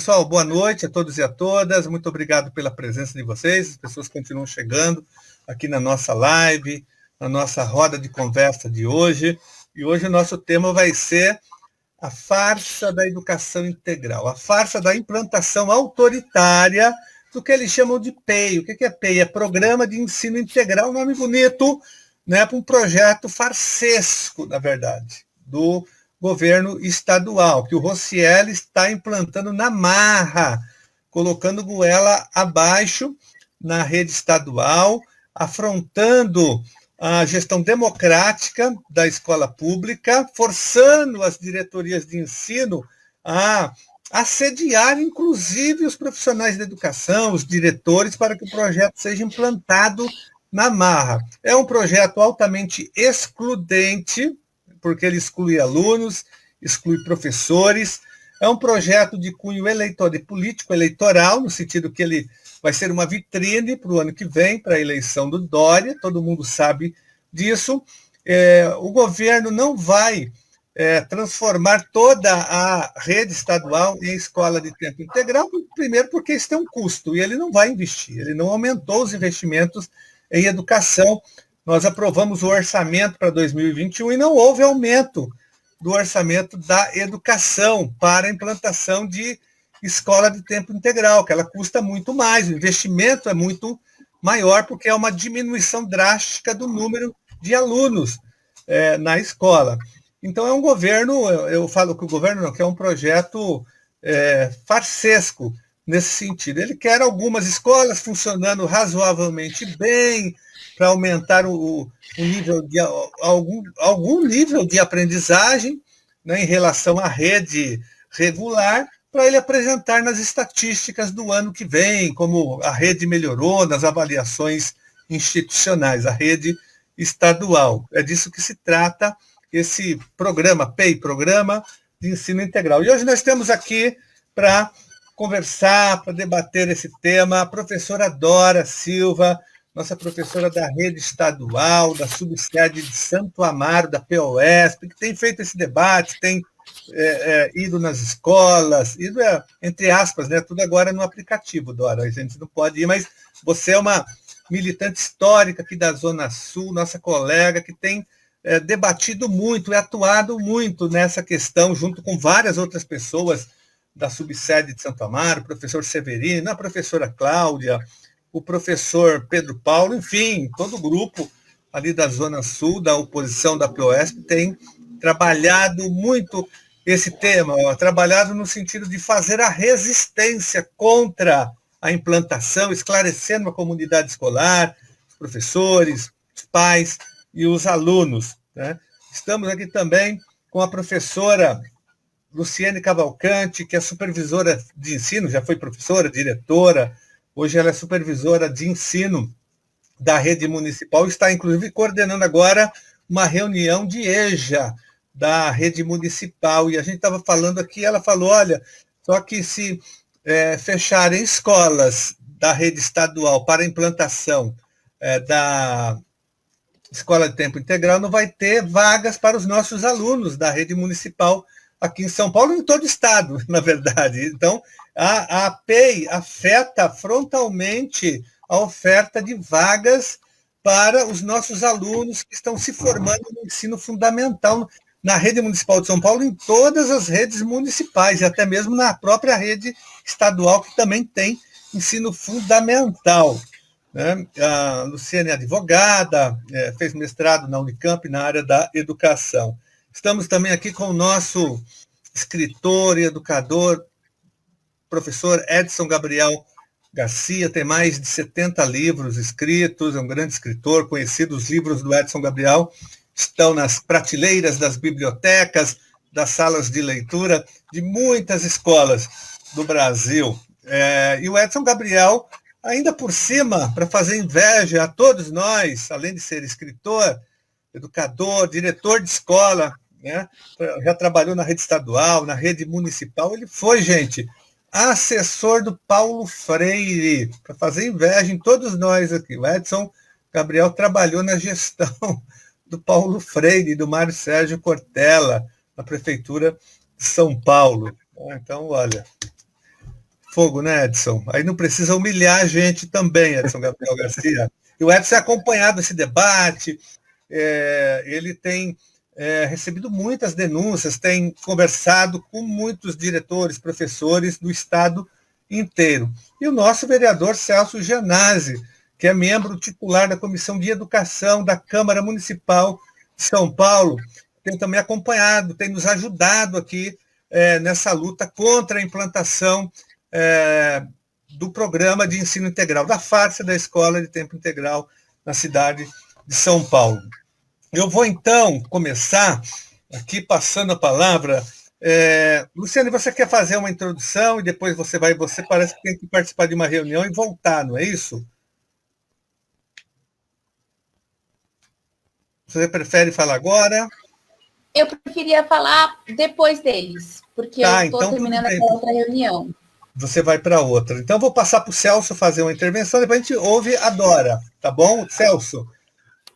pessoal, boa noite a todos e a todas. Muito obrigado pela presença de vocês. As pessoas continuam chegando aqui na nossa live, na nossa roda de conversa de hoje. E hoje o nosso tema vai ser a farsa da educação integral, a farsa da implantação autoritária do que eles chamam de PEI. O que é PEI? É Programa de Ensino Integral, nome bonito, né, para um projeto farsesco, na verdade, do governo estadual, que o Rocieli está implantando na marra, colocando goela abaixo na rede estadual, afrontando a gestão democrática da escola pública, forçando as diretorias de ensino a assediar, inclusive, os profissionais da educação, os diretores, para que o projeto seja implantado na marra. É um projeto altamente excludente, porque ele exclui alunos, exclui professores. É um projeto de cunho político eleitoral, no sentido que ele vai ser uma vitrine para o ano que vem, para a eleição do Dória, todo mundo sabe disso. O governo não vai transformar toda a rede estadual em escola de tempo integral, primeiro porque isso tem um custo, e ele não vai investir, ele não aumentou os investimentos em educação. Nós aprovamos o orçamento para 2021 e não houve aumento do orçamento da educação para a implantação de escola de tempo integral, que ela custa muito mais, o investimento é muito maior, porque é uma diminuição drástica do número de alunos na escola. Então é um governo, eu falo que o governo não, que é um projeto farsesco nesse sentido. Ele quer algumas escolas funcionando razoavelmente bem, para aumentar o nível de algum nível de aprendizagem, né, em relação à rede regular, para ele apresentar nas estatísticas do ano que vem, como a rede melhorou nas avaliações institucionais, a rede estadual. É disso que se trata esse programa, PEI, Programa de Ensino Integral. E hoje nós temos aqui para conversar, para debater esse tema, a professora Dora Silva, nossa professora da rede estadual, da subsede de Santo Amaro, da POSP, que tem feito esse debate, tem ido nas escolas, ido, entre aspas, né, tudo agora no aplicativo, Dora, a gente não pode ir, mas você é uma militante histórica aqui da Zona Sul, nossa colega, que tem debatido muito e atuado muito nessa questão, junto com várias outras pessoas da subsede de Santo Amaro, o professor Severino, a professora Cláudia, o professor Pedro Paulo, enfim, todo o grupo ali da Zona Sul, da oposição da POSP, tem trabalhado muito esse tema, trabalhado no sentido de fazer a resistência contra a implantação, esclarecendo a comunidade escolar, os professores, os pais e os alunos, né? Estamos aqui também com a professora Luciene Cavalcante, que é supervisora de ensino, já foi professora, diretora, hoje ela é supervisora de ensino da rede municipal, está inclusive coordenando agora uma reunião de EJA da rede municipal, e a gente estava falando aqui, ela falou, olha, só que se fecharem escolas da rede estadual para a implantação da escola de tempo integral, não vai ter vagas para os nossos alunos da rede municipal aqui em São Paulo e em todo o estado, na verdade. Então, a PEI afeta frontalmente a oferta de vagas para os nossos alunos que estão se formando no ensino fundamental na rede municipal de São Paulo, em todas as redes municipais, e até mesmo na própria rede estadual, que também tem ensino fundamental, né? A Luciane é advogada, fez mestrado na Unicamp na área da educação. Estamos também aqui com o nosso escritor e educador, professor Edson Gabriel Garcia, tem mais de 70 livros escritos, é um grande escritor, conhecido. Os livros do Edson Gabriel estão nas prateleiras das bibliotecas, das salas de leitura de muitas escolas do Brasil. E o Edson Gabriel, ainda por cima, para fazer inveja a todos nós, além de ser escritor, educador, diretor de escola, né? Já trabalhou na rede estadual, na rede municipal, ele foi, gente, assessor do Paulo Freire, para fazer inveja em todos nós aqui. O Edson Gabriel trabalhou na gestão do Paulo Freire e do Mário Sérgio Cortella, na Prefeitura de São Paulo. Então, olha, fogo, né, Edson? Aí não precisa humilhar a gente também, Edson Gabriel Garcia. E o Edson é acompanhado esse debate, ele tem recebido muitas denúncias, tem conversado com muitos diretores, professores do estado inteiro. E o nosso vereador Celso Gianazzi, que é membro titular da Comissão de Educação da Câmara Municipal de São Paulo, tem também acompanhado, tem nos ajudado aqui nessa luta contra a implantação do programa de ensino integral, da farsa da escola de tempo integral na cidade de São Paulo. Eu vou, então, começar aqui passando a palavra. Luciane, você quer fazer uma introdução e depois você parece que tem que participar de uma reunião e voltar, não é isso? Você prefere falar agora? Eu preferia falar depois deles, porque eu estou terminando aquela outra reunião. Você vai para outra. Então, eu vou passar para o Celso fazer uma intervenção, depois a gente ouve a Dora, tá bom, Celso?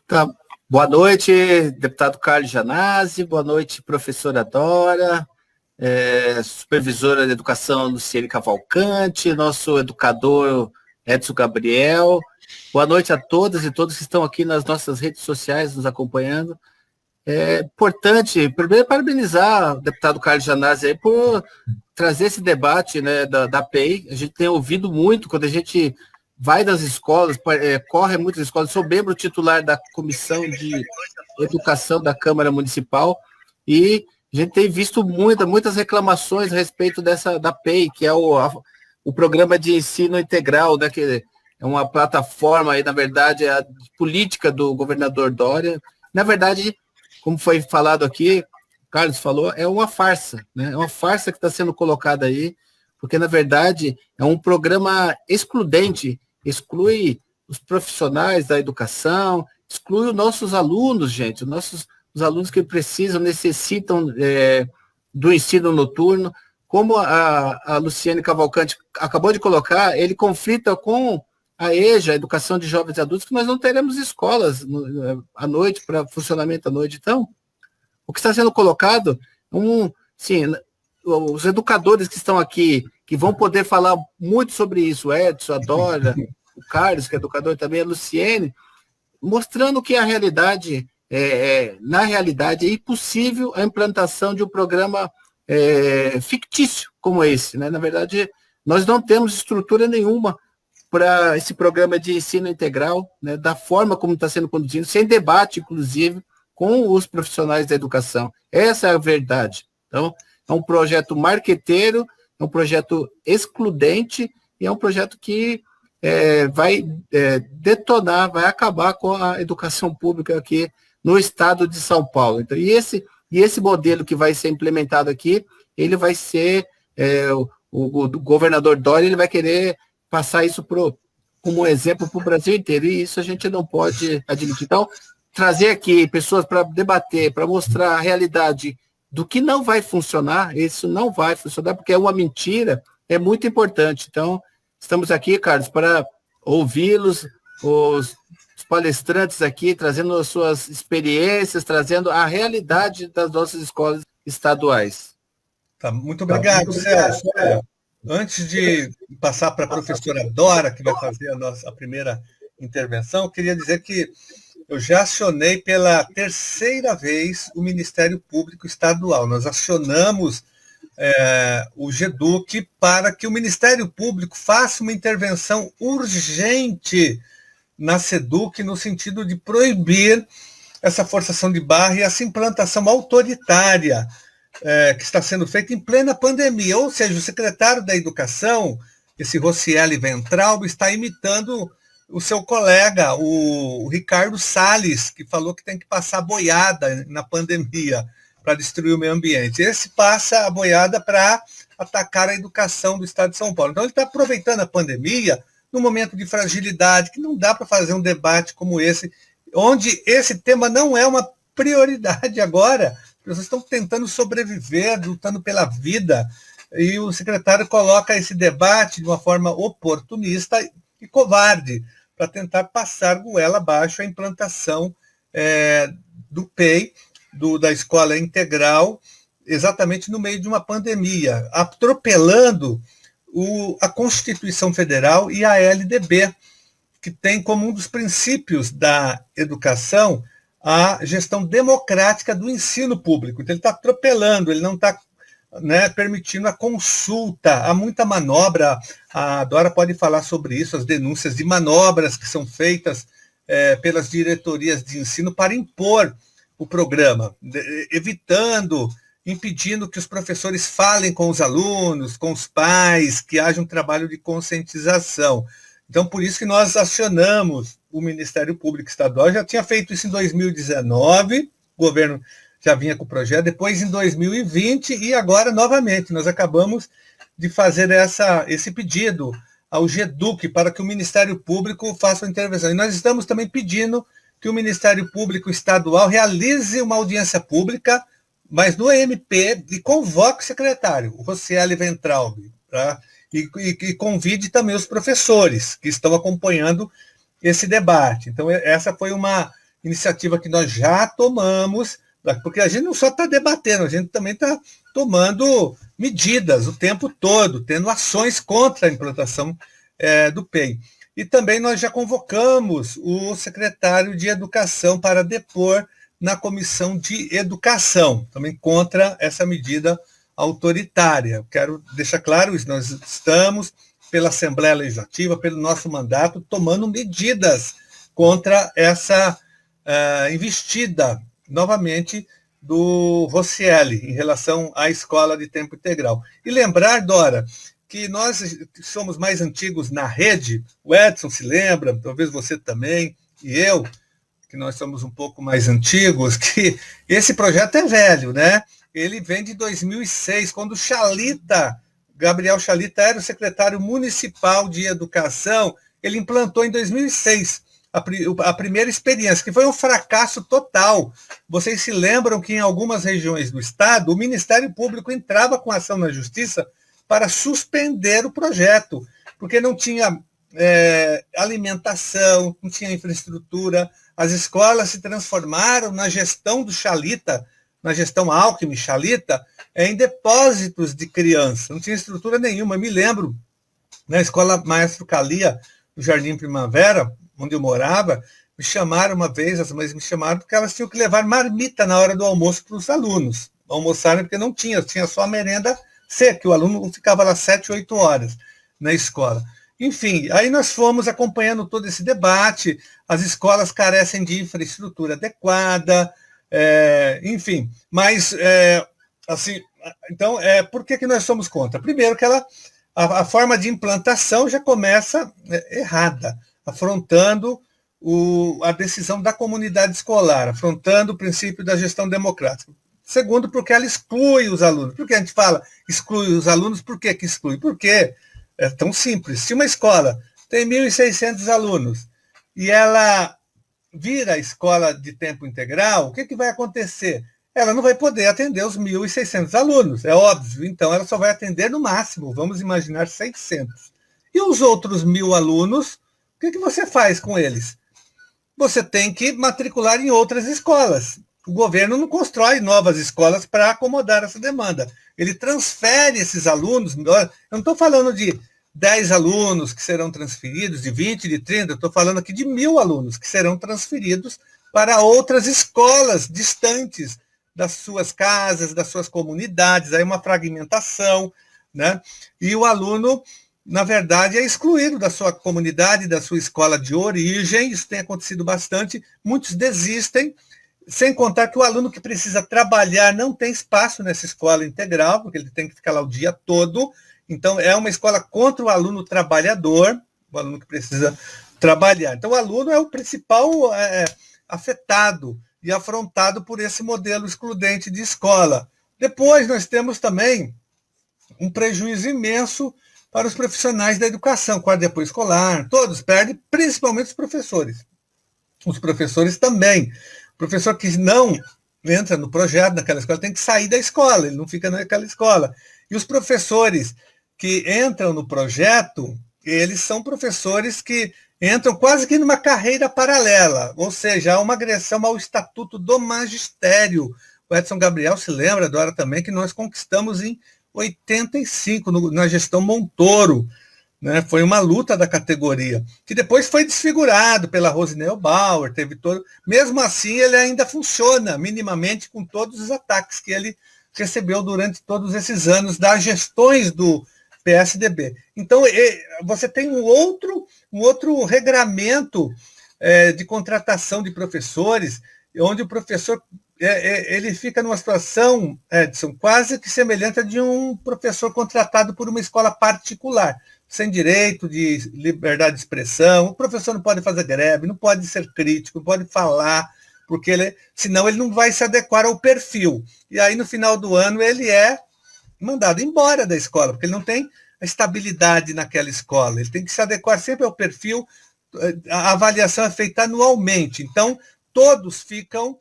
Tá. Boa noite, deputado Carlos Gianazzi, boa noite, professora Dora, supervisora de educação Luciene Cavalcante, nosso educador Edson Gabriel. Boa noite a todas e todos que estão aqui nas nossas redes sociais nos acompanhando. É importante, primeiro, parabenizar o deputado Carlos Gianazzi aí por trazer esse debate, né, da PEI. A gente tem ouvido muito, quando a gente vai das escolas, corre muitas escolas. Sou membro titular da Comissão de Educação da Câmara Municipal e a gente tem visto muitas reclamações a respeito da PEI, que é o Programa de Ensino Integral, né, que é uma plataforma, aí, na verdade, a política do governador Dória. Na verdade, como foi falado aqui, o Carlos falou, é uma farsa, né? É uma farsa que está sendo colocada aí, porque, na verdade, é um programa excludente, exclui os profissionais da educação, exclui os nossos alunos, gente, os alunos que necessitam do ensino noturno. Como a Luciene Cavalcante acabou de colocar, ele conflita com a EJA, a Educação de Jovens e Adultos, que nós não teremos escolas à noite, para funcionamento à noite. Então, o que está sendo colocado, sim, os educadores que estão aqui, que vão poder falar muito sobre isso, o Edson, a Dora, o Carlos, que é educador também, a Luciene, mostrando que a realidade, na realidade, é impossível a implantação de um programa fictício como esse, né? Na verdade, nós não temos estrutura nenhuma para esse programa de ensino integral, né, da forma como está sendo conduzido, sem debate, inclusive, com os profissionais da educação. Essa é a verdade. Então, é um projeto marqueteiro, é um projeto excludente e é um projeto que vai detonar, vai acabar com a educação pública aqui no estado de São Paulo. Então, e esse modelo que vai ser implementado aqui, ele vai ser, o governador Dória, ele vai querer passar isso como exemplo para o Brasil inteiro, e isso a gente não pode admitir. Então, trazer aqui pessoas para debater, para mostrar a realidade do que não vai funcionar, isso não vai funcionar, porque é uma mentira, é muito importante. Então, estamos aqui, Carlos, para ouvi-los, os palestrantes aqui, trazendo as suas experiências, trazendo a realidade das nossas escolas estaduais. Tá, muito obrigado, Celso. Antes de passar para a professora Dora, que vai fazer a primeira intervenção, eu queria dizer que eu já acionei pela terceira vez o Ministério Público Estadual. Nós acionamos o GEDUC para que o Ministério Público faça uma intervenção urgente na SEDUC, no sentido de proibir essa forçação de barra e essa implantação autoritária que está sendo feita em plena pandemia. Ou seja, o secretário da Educação, esse Rocieli Ventral, está imitando o seu colega, o Ricardo Salles, que falou que tem que passar boiada na pandemia para destruir o meio ambiente. Esse passa a boiada para atacar a educação do estado de São Paulo. Então, ele está aproveitando a pandemia num momento de fragilidade, que não dá para fazer um debate como esse, onde esse tema não é uma prioridade agora. As pessoas estão tentando sobreviver, lutando pela vida, e o secretário coloca esse debate de uma forma oportunista e covarde, para tentar passar goela abaixo a implantação do PEI, da escola integral, exatamente no meio de uma pandemia, atropelando a Constituição Federal e a LDB, que tem como um dos princípios da educação a gestão democrática do ensino público. Então, ele está atropelando, ele não está, né, permitindo a consulta. Há muita manobra, a Dora pode falar sobre isso, as denúncias de manobras que são feitas pelas diretorias de ensino para impor o programa, impedindo que os professores falem com os alunos, com os pais, que haja um trabalho de conscientização. Então, por isso que nós acionamos o Ministério Público Estadual. Já tinha feito isso em 2019, o governo já vinha com o projeto, depois em 2020 e agora novamente. Nós acabamos de fazer esse pedido ao GEDUC para que o Ministério Público faça uma intervenção. E nós estamos também pedindo que o Ministério Público Estadual realize uma audiência pública, mas no MP, e convoque o secretário, o Rocieli Weintraub, tá? E convide também os professores que estão acompanhando esse debate. Então, essa foi uma iniciativa que nós já tomamos, porque a gente não só está debatendo, a gente também está tomando medidas o tempo todo, tendo ações contra a implantação do PEI. E também nós já convocamos o secretário de Educação para depor na Comissão de Educação, também contra essa medida autoritária. Quero deixar claro isso, nós estamos, pela Assembleia Legislativa, pelo nosso mandato, tomando medidas contra essa investida, novamente, do Rocieli, em relação à escola de tempo integral. E lembrar, Dora, que nós somos mais antigos na rede, o Edson se lembra, talvez você também, e eu, que nós somos um pouco mais antigos, que esse projeto é velho, né? Ele vem de 2006, quando o Gabriel Chalita era o secretário municipal de educação, ele implantou em 2006 a primeira experiência, que foi um fracasso total. Vocês se lembram que em algumas regiões do estado, o Ministério Público entrava com ação na justiça para suspender o projeto, porque não tinha alimentação, não tinha infraestrutura. As escolas se transformaram na gestão do Chalita, na gestão Alckmin-Chalita, em depósitos de criança. Não tinha estrutura nenhuma. Eu me lembro, na escola Maestro Calia, no Jardim Primavera, onde eu morava, me chamaram uma vez, as mães me chamaram, porque elas tinham que levar marmita na hora do almoço para os alunos. Almoçarem, porque não tinha só a merenda seca, o aluno ficava lá 7, 8 horas na escola. Enfim, aí nós fomos acompanhando todo esse debate, as escolas carecem de infraestrutura adequada, enfim, mas, assim, então, por que nós somos contra? Primeiro que a forma de implantação já começa errada, afrontando a decisão da comunidade escolar, afrontando o princípio da gestão democrática. Segundo, porque ela exclui os alunos. Por que a gente fala exclui os alunos? Por que exclui? Porque é tão simples. Se uma escola tem 1.600 alunos e ela vira escola de tempo integral, o que vai acontecer? Ela não vai poder atender os 1.600 alunos, é óbvio. Então, ela só vai atender no máximo, vamos imaginar, 600. E os outros 1.000 alunos, o que você faz com eles? Você tem que matricular em outras escolas. O governo não constrói novas escolas para acomodar essa demanda. Ele transfere esses alunos. Eu não estou falando de 10 alunos que serão transferidos, de 20, de 30, eu estou falando aqui de 1.000 alunos que serão transferidos para outras escolas distantes das suas casas, das suas comunidades. Aí uma fragmentação, né? E o aluno, na verdade, é excluído da sua comunidade, da sua escola de origem. Isso tem acontecido bastante. Muitos desistem, sem contar que o aluno que precisa trabalhar não tem espaço nessa escola integral, porque ele tem que ficar lá o dia todo. Então, é uma escola contra o aluno trabalhador, o aluno que precisa trabalhar. Então, o aluno é o principal afetado e afrontado por esse modelo excludente de escola. Depois, nós temos também um prejuízo imenso para os profissionais da educação, quadro de apoio escolar, todos perdem, principalmente os professores. Os professores também. O professor que não entra no projeto daquela escola tem que sair da escola, ele não fica naquela escola. E os professores que entram no projeto, eles são professores que entram quase que numa carreira paralela, ou seja, há uma agressão ao estatuto do magistério. O Edson Gabriel se lembra, Dora também, que nós conquistamos em 85, na gestão Montoro, né? Foi uma luta da categoria, que depois foi desfigurado pela Rose Neubauer, teve todo. Mesmo assim, ele ainda funciona minimamente com todos os ataques que ele recebeu durante todos esses anos das gestões do PSDB. Então, você tem um outro regramento de contratação de professores, onde o professor ele fica numa situação, Edson, quase que semelhante a de um professor contratado por uma escola particular, sem direito de liberdade de expressão. O professor não pode fazer greve, não pode ser crítico, não pode falar, porque senão ele não vai se adequar ao perfil. E aí, no final do ano, ele é mandado embora da escola, porque ele não tem a estabilidade naquela escola. Ele tem que se adequar sempre ao perfil. A avaliação é feita anualmente. Então, todos ficam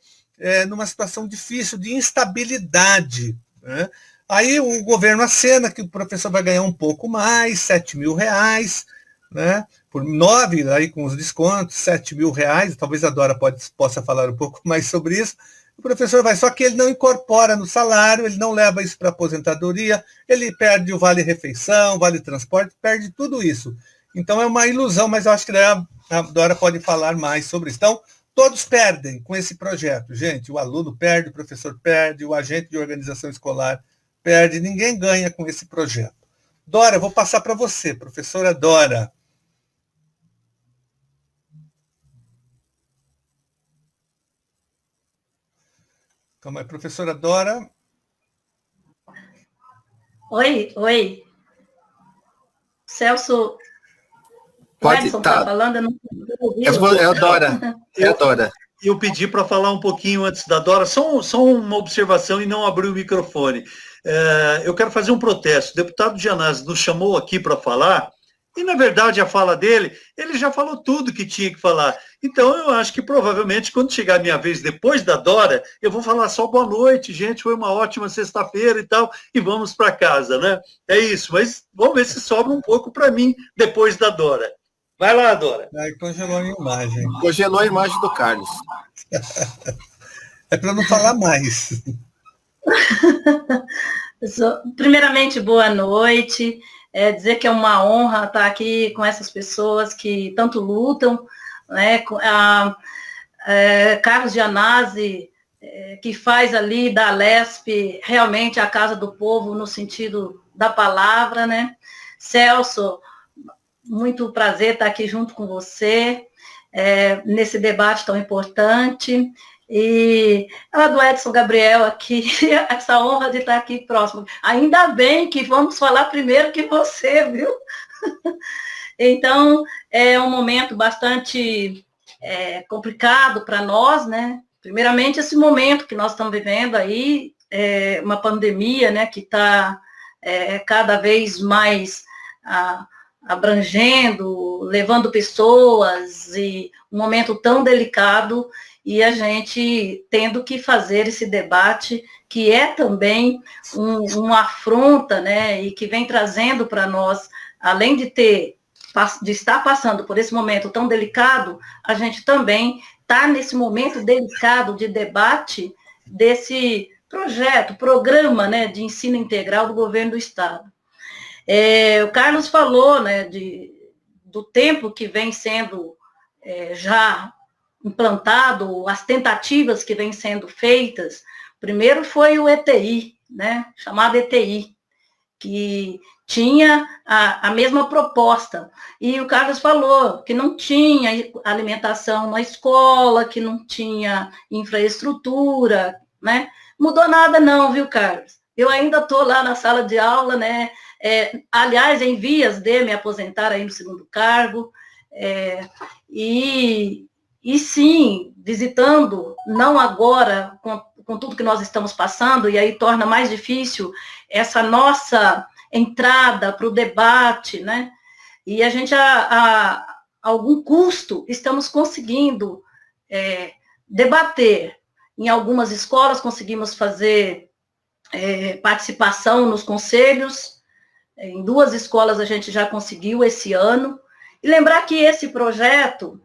numa situação difícil de instabilidade, né? Aí o governo acena que o professor vai ganhar um pouco mais, R$7.000, né? Por 9, aí com os descontos, R$7.000, talvez a Dora possa falar um pouco mais sobre isso. O professor vai, só que ele não incorpora no salário, ele não leva isso para a aposentadoria, ele perde o vale-refeição, vale-transporte, perde tudo isso. Então é uma ilusão, mas eu acho que a Dora pode falar mais sobre isso. Então, todos perdem com esse projeto, gente. O aluno perde, o professor perde, o agente de organização escolar perde, ninguém ganha com esse projeto. Dora, eu vou passar para você, professora Dora. Calma aí, professora Dora. Oi. Celso, pode o Edson está falando, eu não ouvi. É a Dora. É a Dora. Eu pedi para falar um pouquinho antes da Dora, só uma observação e não abrir o microfone. Eu quero fazer um protesto. O deputado Gianazzi nos chamou aqui para falar, e, na verdade, a fala dele, ele já falou tudo que tinha que falar. Então, eu acho que, provavelmente, quando chegar a minha vez depois da Dora, eu vou falar só boa noite, gente, foi uma ótima sexta-feira e tal, e vamos para casa, né? É isso, mas vamos ver se sobra um pouco para mim depois da Dora. Vai lá, Dora. Aí congelou a imagem. Congelou a imagem do Carlos. É para não falar mais. Primeiramente, boa noite. Dizer que é uma honra estar aqui com essas pessoas que tanto lutam, né? Carlos Gianazzi, que faz ali da Alesp realmente a casa do povo no sentido da palavra, né? Celso, muito prazer estar aqui junto com você, nesse debate tão importante. E a do Edson Gabriel aqui, essa honra de estar aqui próximo. Ainda bem que vamos falar primeiro que você, viu? Então, é um momento bastante complicado para nós, né? Primeiramente, esse momento que nós estamos vivendo aí, uma pandemia, né, que está cada vez mais abrangendo, levando pessoas, e um momento tão delicado, e a gente tendo que fazer esse debate, que é também uma afronta, né, e que vem trazendo para nós, além de estar passando por esse momento tão delicado, a gente também está nesse momento delicado de debate desse programa, né, de ensino integral do governo do Estado. O Carlos falou, né, do tempo que vem sendo já implantado, as tentativas que vêm sendo feitas. Primeiro foi o ETI, né, chamado ETI, que tinha a mesma proposta. E o Carlos falou que não tinha alimentação na escola, que não tinha infraestrutura, né? Mudou nada não, viu, Carlos? Eu ainda estou lá na sala de aula, né? Aliás, em vias de me aposentar aí no segundo cargo, e sim, visitando, não agora, com tudo que nós estamos passando, e aí torna mais difícil essa nossa entrada para o debate, né? E a gente, a algum custo, estamos conseguindo debater. Em algumas escolas conseguimos fazer participação nos conselhos, em 2 escolas a gente já conseguiu esse ano. E lembrar que esse projeto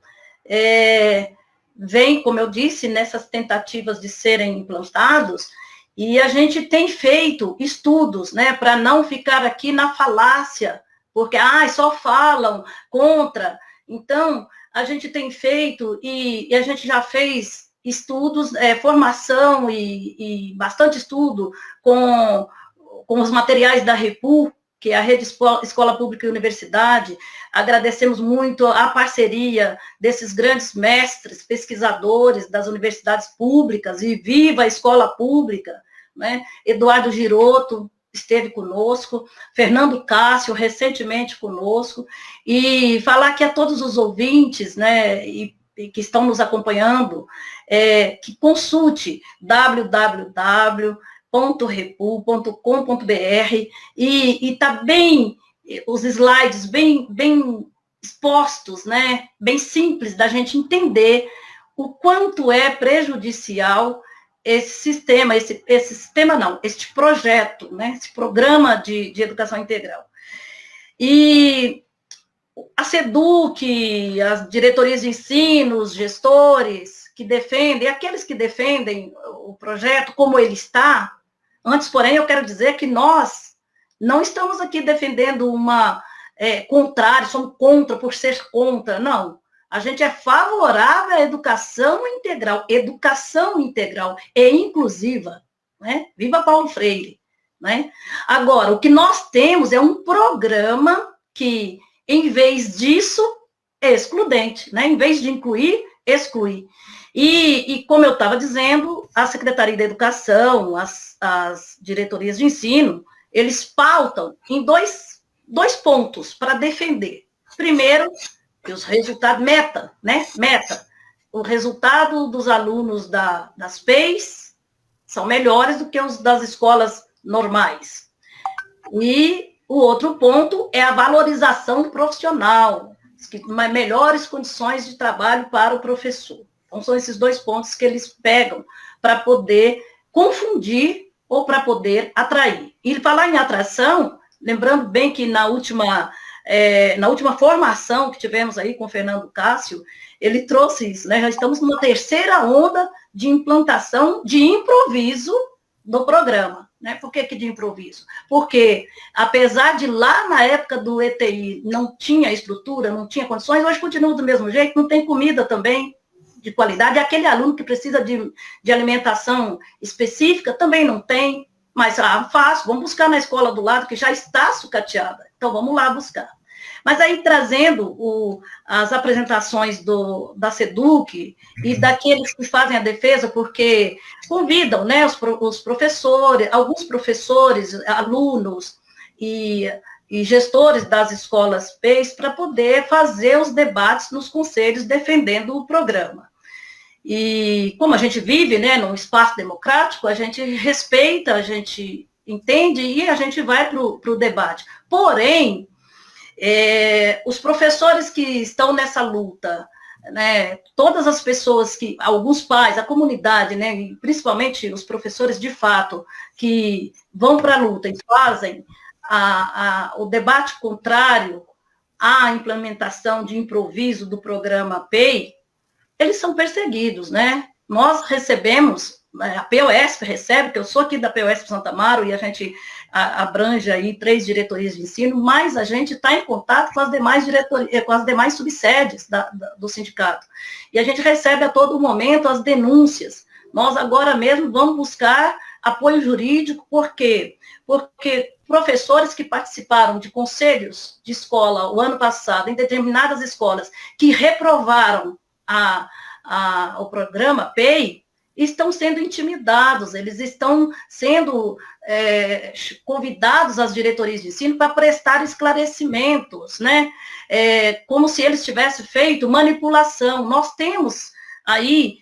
vem, como eu disse, nessas tentativas de serem implantados, E a gente tem feito estudos, né, para não ficar aqui na falácia, porque só falam contra. Então, a gente tem feito, e a gente já fez estudos, formação e bastante estudo com os materiais da REPU, que é a Rede Escola Pública e Universidade. Agradecemos muito a parceria desses grandes mestres, pesquisadores das universidades públicas, e viva a escola pública, né? Eduardo Girotto esteve conosco, Fernando Cássio, recentemente conosco, e falar aqui a todos os ouvintes, né, e que estão nos acompanhando, que consulte www.repu.com.br, e está bem, os slides bem expostos, né, bem simples da gente entender o quanto é prejudicial este projeto, né, esse programa de educação integral. E a SEDUC, as diretorias de ensino, os gestores que defendem, aqueles que defendem o projeto como ele está, antes, porém, eu quero dizer que nós não estamos aqui defendendo contrário, somos contra por ser contra, não. A gente é favorável à educação integral e inclusiva, né? Viva Paulo Freire, né? Agora, o que nós temos é um programa que, em vez disso, é excludente, né? Em vez de incluir, exclui. E como eu estava dizendo, a Secretaria da Educação, as diretorias de ensino, eles pautam em dois pontos para defender. Primeiro, os resultados, meta. O resultado dos alunos das PEIs são melhores do que os das escolas normais. E o outro ponto é a valorização profissional, melhores condições de trabalho para o professor. Então, são esses dois pontos que eles pegam para poder confundir ou para poder atrair. E falar em atração, lembrando bem que na última formação que tivemos aí com o Fernando Cássio, ele trouxe isso, né? Já estamos numa terceira onda de implantação de improviso do programa, né? Por que de improviso? Porque, apesar de lá na época do ETI não tinha estrutura, não tinha condições, hoje continua do mesmo jeito, não tem comida também de qualidade, aquele aluno que precisa de alimentação específica também não tem, mas fácil, vamos buscar na escola do lado, que já está sucateada, então vamos lá buscar. Mas aí, trazendo as apresentações da SEDUC e daqueles que fazem a defesa, porque convidam, né, os professores, alguns professores, alunos e gestores das escolas PEIs para poder fazer os debates nos conselhos defendendo o programa. E como a gente vive, né, num espaço democrático, a gente respeita, a gente entende e a gente vai para o debate. Porém, os professores que estão nessa luta, né, todas as pessoas alguns pais, a comunidade, né, e principalmente os professores de fato, que vão para a luta e fazem o debate contrário à implementação de improviso do programa PEI, eles são perseguidos, né? Nós recebemos, a POSP recebe, que eu sou aqui da POSP Santa Amaro, e a gente abrange aí 3 diretorias de ensino, mas a gente está em contato com as demais subsedes do sindicato. E a gente recebe a todo momento as denúncias. Nós agora mesmo vamos buscar apoio jurídico, por quê? Porque professores que participaram de conselhos de escola o ano passado, em determinadas escolas, que reprovaram o programa PEI, estão sendo intimidados, eles estão sendo convidados às diretorias de ensino para prestar esclarecimentos, né? Como se eles tivessem feito manipulação. Nós temos aí,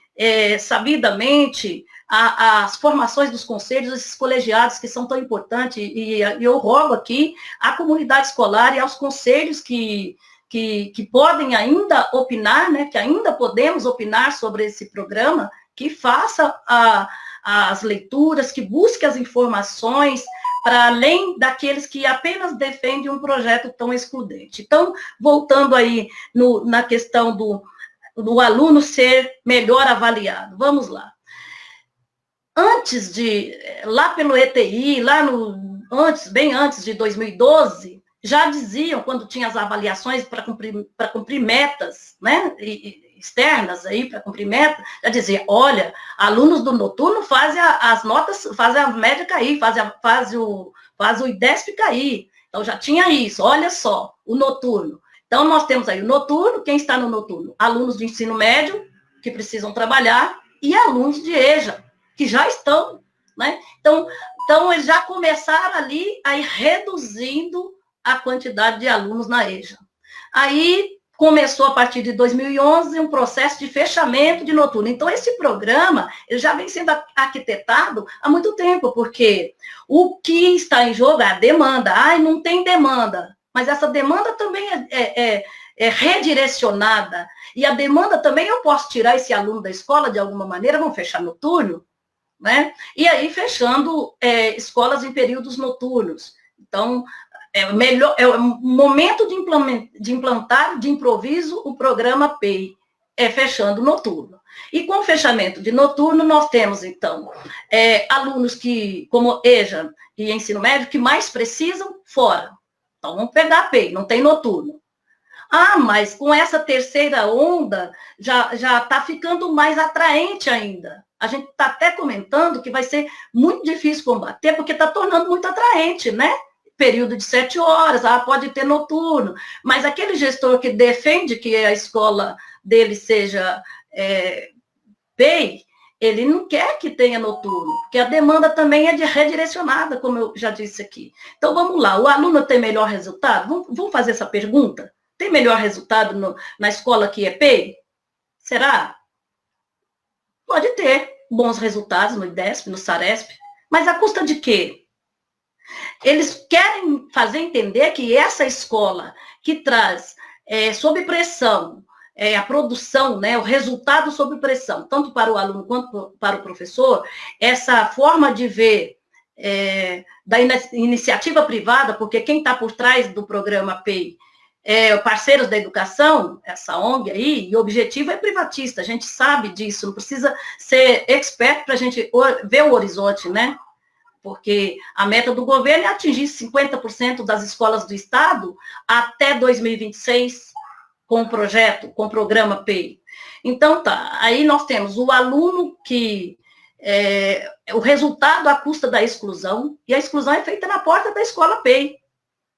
sabidamente, as formações dos conselhos, esses colegiados que são tão importantes, e eu rogo aqui à comunidade escolar e aos conselhos que podem ainda opinar, né, que ainda podemos opinar sobre esse programa, que faça as leituras, que busque as informações, para além daqueles que apenas defendem um projeto tão excludente. Então, voltando aí na questão do aluno ser melhor avaliado, vamos lá. lá pelo ETI, bem antes de 2012, já diziam, quando tinha as avaliações para cumprir metas, né, externas aí, para cumprir metas, já dizia, olha, alunos do noturno fazem as notas, fazem a média cair, faz o IDESP cair. Então, já tinha isso, olha só, o noturno. Então, nós temos aí o noturno, quem está no noturno? Alunos do ensino médio, que precisam trabalhar, e alunos de EJA, que já estão, né? Então, eles já começaram ali a ir reduzindo a quantidade de alunos na EJA. Aí, começou, a partir de 2011, um processo de fechamento de noturno. Então, esse programa, ele já vem sendo arquitetado há muito tempo, porque o que está em jogo é a demanda. Não tem demanda, mas essa demanda também é redirecionada, e a demanda também, eu posso tirar esse aluno da escola de alguma maneira, vamos fechar noturno, né? E aí, fechando escolas em períodos noturnos. Então, é o momento de implantar de improviso o programa PEI, fechando noturno. E com o fechamento de noturno, nós temos, então, alunos que, como EJA e ensino médio, que mais precisam, fora. Então, vamos pegar a PEI, não tem noturno. Mas com essa terceira onda, já está ficando mais atraente ainda. A gente está até comentando que vai ser muito difícil combater, porque está tornando muito atraente, né? Período de 7 horas, pode ter noturno, mas aquele gestor que defende que a escola dele seja PEI, ele não quer que tenha noturno, porque a demanda também é redirecionada, como eu já disse aqui. Então, vamos lá, o aluno tem melhor resultado? Vamos fazer essa pergunta? Tem melhor resultado na escola que é PEI? Será? Pode ter bons resultados no IDESP, no SARESP, mas a custa de quê? Eles querem fazer entender que essa escola que traz sob pressão a produção, né, o resultado sob pressão, tanto para o aluno quanto para o professor, essa forma de ver da iniciativa privada, porque quem está por trás do programa PEI Parceiros da Educação, essa ONG aí, e o objetivo é privatista, a gente sabe disso, não precisa ser expert para a gente ver o horizonte, né? Porque a meta do governo é atingir 50% das escolas do Estado até 2026, com o projeto, com o programa PEI. Então, aí nós temos o aluno que o resultado à custa da exclusão, e a exclusão é feita na porta da escola PEI.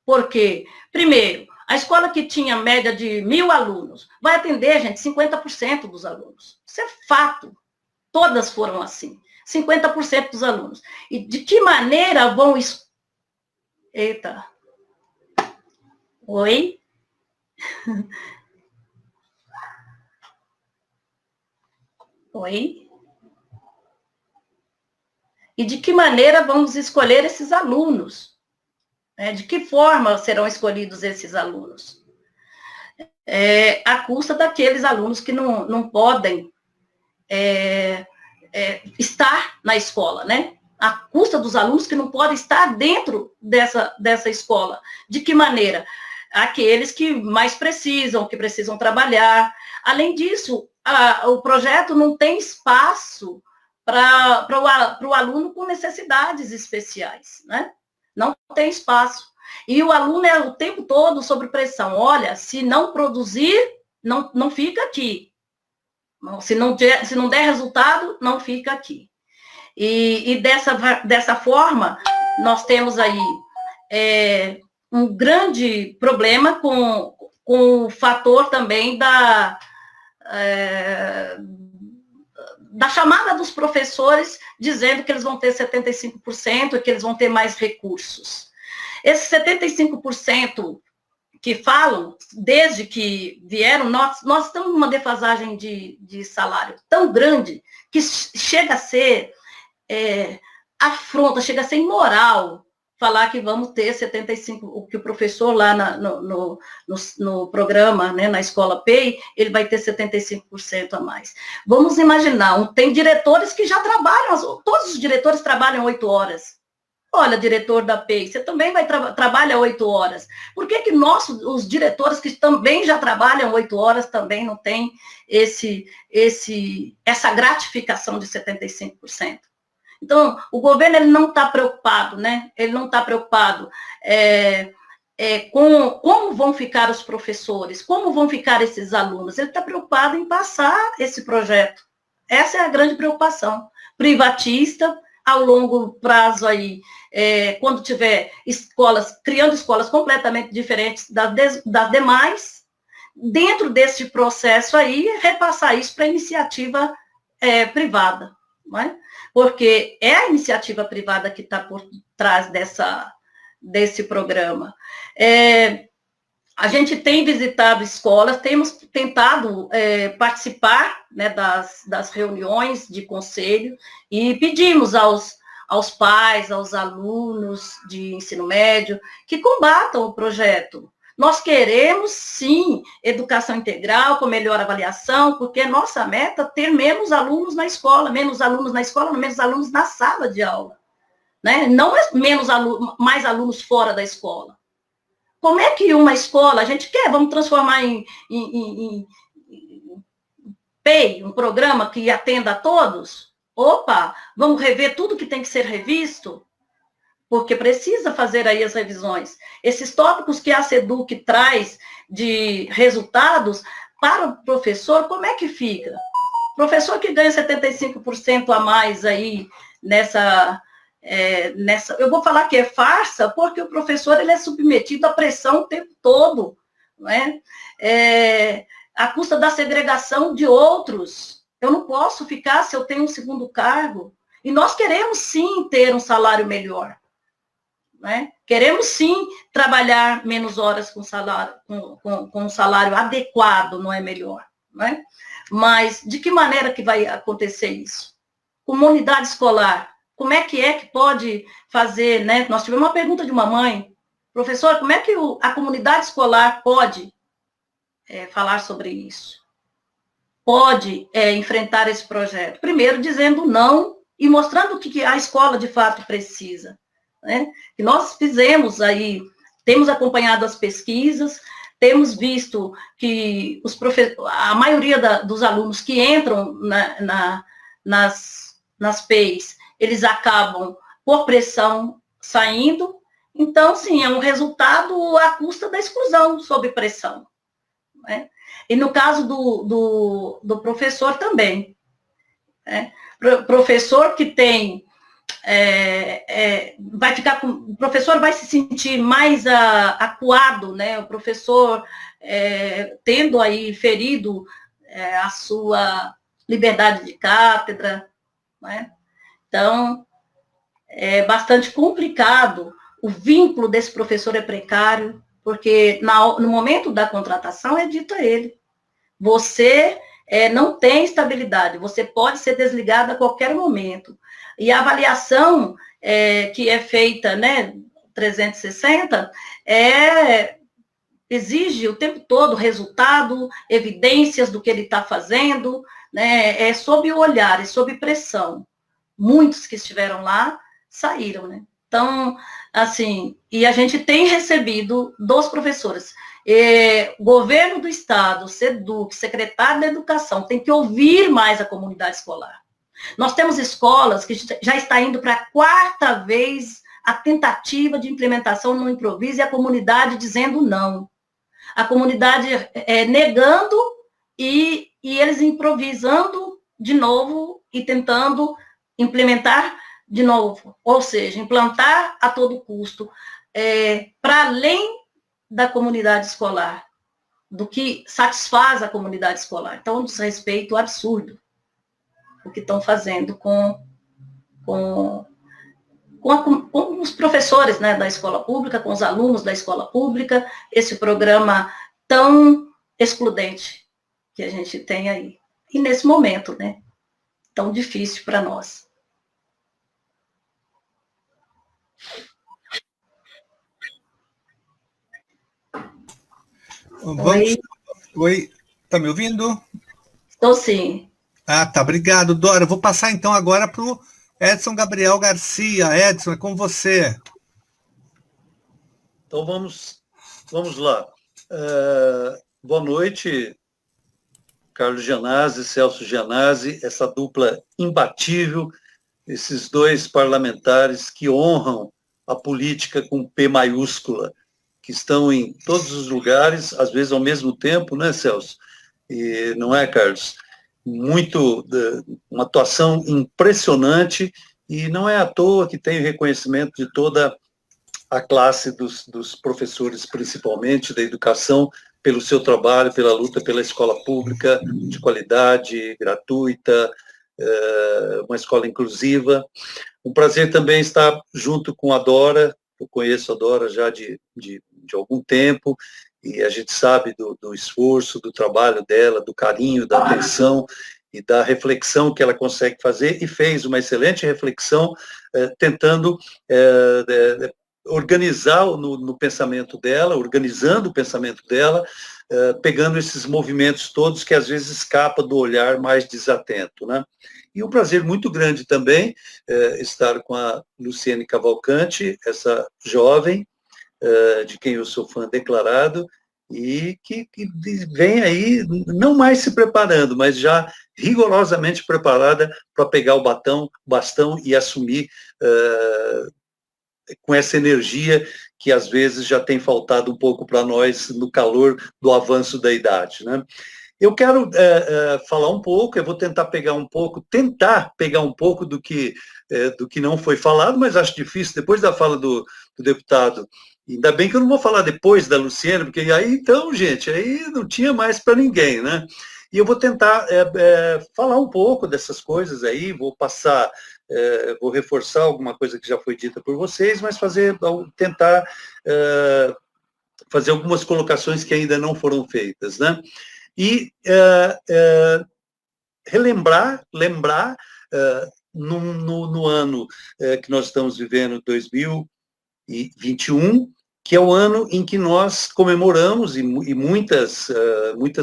Por quê? Primeiro, a escola que tinha média de 1.000 alunos, vai atender, gente, 50% dos alunos. Isso é fato. Todas foram assim. 50% dos alunos. E de que maneira vão... Eita. Oi? Oi? E de que maneira vamos escolher esses alunos? De que forma serão escolhidos esses alunos? À custa daqueles alunos que não podem estar na escola, né? À custa dos alunos que não podem estar dentro dessa escola. De que maneira? Aqueles que mais precisam, que precisam trabalhar. Além disso, o projeto não tem espaço para o aluno com necessidades especiais, né? Não tem espaço. E o aluno é o tempo todo sob pressão. Olha, se não produzir, não fica aqui. Se não der resultado, não fica aqui. E dessa forma, nós temos aí um grande problema com o fator também da chamada dos professores, dizendo que eles vão ter 75%, que eles vão ter mais recursos. Esses 75% que falam, desde que vieram, nós estamos numa defasagem de salário tão grande que chega a ser afronta, chega a ser imoral falar que vamos ter 75%, que o professor lá no programa, né, na escola PEI, ele vai ter 75% a mais. Vamos imaginar, tem diretores que já trabalham, todos os diretores trabalham 8 horas. Olha, diretor da PEI, você também trabalha 8 horas. Por que os diretores que também já trabalham 8 horas também não têm essa gratificação de 75%? Então, o governo ele não está preocupado, né? Ele não está preocupado com como vão ficar os professores, como vão ficar esses alunos. Ele está preocupado em passar esse projeto. Essa é a grande preocupação. Privatista, ao longo prazo aí, quando tiver escolas, criando escolas completamente diferentes das demais, dentro desse processo aí, repassar isso para a iniciativa privada, não é? Porque é a iniciativa privada que está por trás desse programa. A gente tem visitado escolas, temos tentado participar, né, das reuniões de conselho e pedimos aos pais, aos alunos de ensino médio que combatam o projeto. Nós queremos, sim, educação integral com melhor avaliação, porque nossa meta é ter menos alunos na escola, menos alunos na sala de aula, né? Não é mais alunos fora da escola. Como é que uma escola, a gente vamos transformar em PEI, um programa que atenda a todos? Opa, vamos rever tudo que tem que ser revisto? Porque precisa fazer aí as revisões. Esses tópicos que a SEDUC traz de resultados para o professor, como é que fica? Professor que ganha 75% a mais aí nessa... eu vou falar que é farsa, porque o professor ele é submetido à pressão o tempo todo, não é? À custa da segregação de outros. Eu não posso ficar se eu tenho um segundo cargo. E nós queremos, sim, ter um salário melhor. Né? Queremos, sim, trabalhar menos horas com um salário adequado, não é melhor. Né? Mas de que maneira que vai acontecer isso? Comunidade escolar, como é que pode fazer, né? Nós tivemos uma pergunta de uma mãe, professor, como é que a comunidade escolar pode falar sobre isso? Pode enfrentar esse projeto? Primeiro, dizendo não e mostrando o que a escola, de fato, precisa. Né? Que nós fizemos aí, temos acompanhado as pesquisas, temos visto que a maioria dos alunos que entram nas PEIs, eles acabam, por pressão, saindo. Então, sim, é um resultado à custa da exclusão sob pressão. Né? E no caso do professor também. Né? Professor que tem... o professor vai se sentir mais acuado, né? O professor tendo aí ferido a sua liberdade de cátedra, né? Então, é bastante complicado, o vínculo desse professor é precário, porque no momento da contratação é dito a ele, você não tem estabilidade, você pode ser desligado a qualquer momento. E a avaliação que é feita, né, 360, exige o tempo todo resultado, evidências do que ele está fazendo, né, sob o olhar e sob pressão. Muitos que estiveram lá saíram, né? Então, assim, e a gente tem recebido dos professores. Governo do Estado, SEDUC, secretário da Educação, tem que ouvir mais a comunidade escolar. Nós temos escolas que já está indo para a 4ª vez a tentativa de implementação no improviso e a comunidade dizendo não. A comunidade negando e eles improvisando de novo e tentando implementar de novo. Ou seja, implantar a todo custo, para além da comunidade escolar, do que satisfaz a comunidade escolar. Então, um desrespeito absurdo o que estão fazendo com os professores, né, da escola pública, com os alunos da escola pública, esse programa tão excludente que a gente tem aí. E nesse momento, né, tão difícil para nós. Oi, tá me ouvindo? Estou sim. Tá, obrigado, Dora. Eu vou passar então agora para o Edson Gabriel Garcia. Edson, é com você. Então vamos lá. Boa noite, Carlos Gianazzi, Celso Gianazzi, essa dupla imbatível esses dois parlamentares que honram a política com P maiúscula, que estão em todos os lugares, às vezes ao mesmo tempo, né, Celso? E não é, Carlos? Uma atuação impressionante, e não é à toa que tem o reconhecimento de toda a classe dos professores, principalmente da educação, pelo seu trabalho, pela luta pela escola pública de qualidade, gratuita, uma escola inclusiva. Um prazer também estar junto com a Dora. Eu conheço a Dora já de algum tempo, e a gente sabe do esforço, do trabalho dela, do carinho, da atenção e da reflexão que ela consegue fazer, e fez uma excelente reflexão, tentando organizar no pensamento dela, organizando o pensamento dela, pegando esses movimentos todos que às vezes escapa do olhar mais desatento, né? E um prazer muito grande também estar com a Luciene Cavalcante, essa jovem, de quem eu sou fã declarado, e que vem aí, não mais se preparando, mas já rigorosamente preparada para pegar o bastão e assumir com essa energia que às vezes já tem faltado um pouco para nós no calor do avanço da idade, né? Eu quero falar um pouco, eu vou tentar pegar um pouco do que não foi falado, mas acho difícil, depois da fala do deputado. Ainda bem que eu não vou falar depois da Luciene, porque aí, então, gente, aí não tinha mais para ninguém, né? E eu vou tentar falar um pouco dessas coisas aí, vou reforçar alguma coisa que já foi dita por vocês, mas tentar fazer algumas colocações que ainda não foram feitas, né? E lembrar no ano que nós estamos vivendo, 2021, que é o ano em que nós comemoramos, e muitas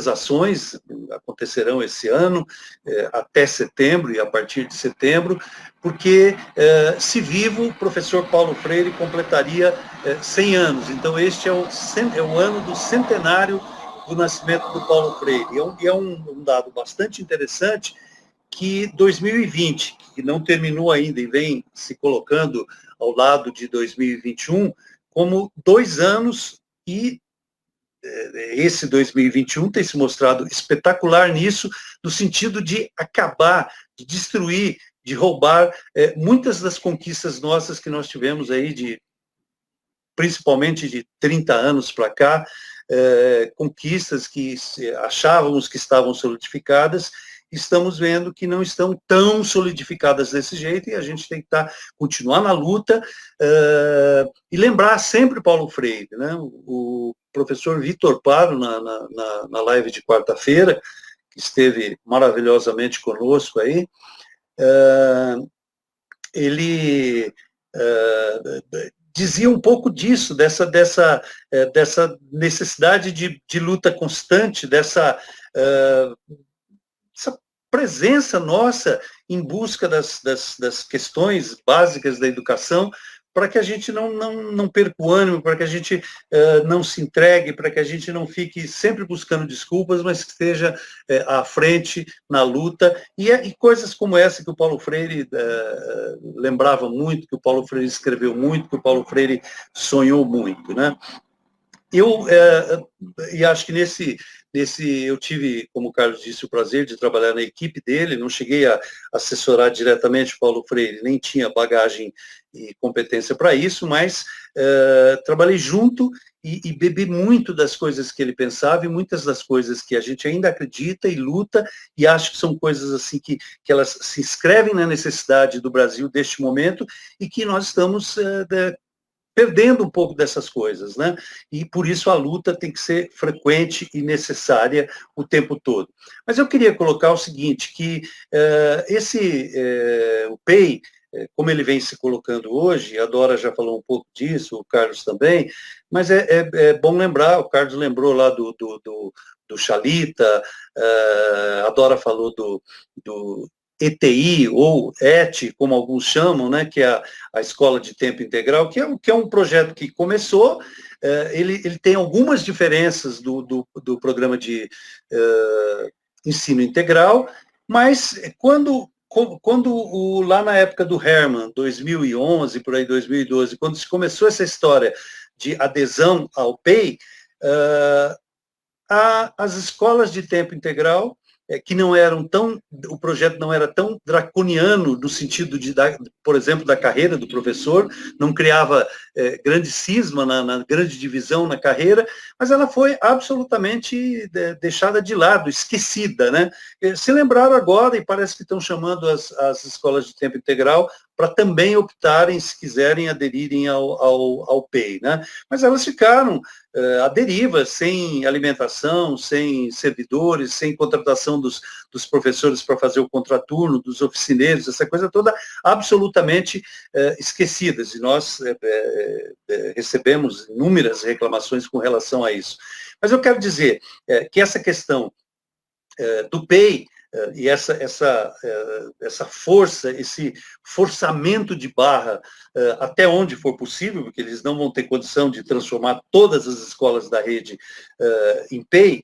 ações acontecerão esse ano, até setembro e a partir de setembro, porque, se vivo, o professor Paulo Freire completaria 100 anos. Então, este é o ano do centenário do nascimento do Paulo Freire. E é um dado bastante interessante, que 2020, que não terminou ainda e vem se colocando ao lado de 2021, como 2 anos, e esse 2021 tem se mostrado espetacular nisso, no sentido de acabar, de destruir, de roubar muitas das conquistas nossas que nós tivemos aí, principalmente de 30 anos para cá, conquistas que achávamos que estavam solidificadas, estamos vendo que não estão tão solidificadas desse jeito, e a gente tem que continuar na luta, e lembrar sempre Paulo Freire, né? O professor Vitor Paro, na live de quarta-feira, que esteve maravilhosamente conosco aí, ele dizia um pouco disso, dessa necessidade de luta constante, dessa presença nossa em busca das questões básicas da educação, para que a gente não perca o ânimo, para que a gente não se entregue, para que a gente não fique sempre buscando desculpas, mas que esteja à frente na luta, e coisas como essa que o Paulo Freire lembrava muito, que o Paulo Freire escreveu muito, que o Paulo Freire sonhou muito, né? E acho que eu tive, como o Carlos disse, o prazer de trabalhar na equipe dele, não cheguei a assessorar diretamente o Paulo Freire, nem tinha bagagem e competência para isso, mas trabalhei junto e bebi muito das coisas que ele pensava, e muitas das coisas que a gente ainda acredita e luta, e acho que são coisas assim que elas se inscrevem na necessidade do Brasil deste momento, e que nós estamos perdendo um pouco dessas coisas, né? E por isso a luta tem que ser frequente e necessária o tempo todo. Mas eu queria colocar o seguinte, que o PEI, como ele vem se colocando hoje, a Dora já falou um pouco disso, o Carlos também, mas é bom lembrar, o Carlos lembrou lá do Chalita, a Dora falou do ETI, ou ET, como alguns chamam, né, que é a Escola de Tempo Integral, que é um projeto que começou, ele tem algumas diferenças do programa de ensino integral, mas quando lá na época do Hermann, 2011, por aí 2012, quando se começou essa história de adesão ao PEI, as escolas de tempo integral, que não eram tão, o projeto não era tão draconiano no sentido por exemplo, da carreira do professor, não criava grande cisma na grande divisão na carreira, mas ela foi absolutamente deixada de lado, esquecida, né? Se lembraram agora, e parece que estão chamando as escolas de tempo integral para também optarem, se quiserem, aderirem ao PEI, né? Mas elas ficaram à deriva, sem alimentação, sem servidores, sem contratação dos professores para fazer o contraturno, dos oficineiros, essa coisa toda absolutamente esquecidas. E nós recebemos inúmeras reclamações com relação a isso. Mas eu quero dizer que essa questão do PEI, e essa força, esse forçamento de barra até onde for possível, porque eles não vão ter condição de transformar todas as escolas da rede em PEI,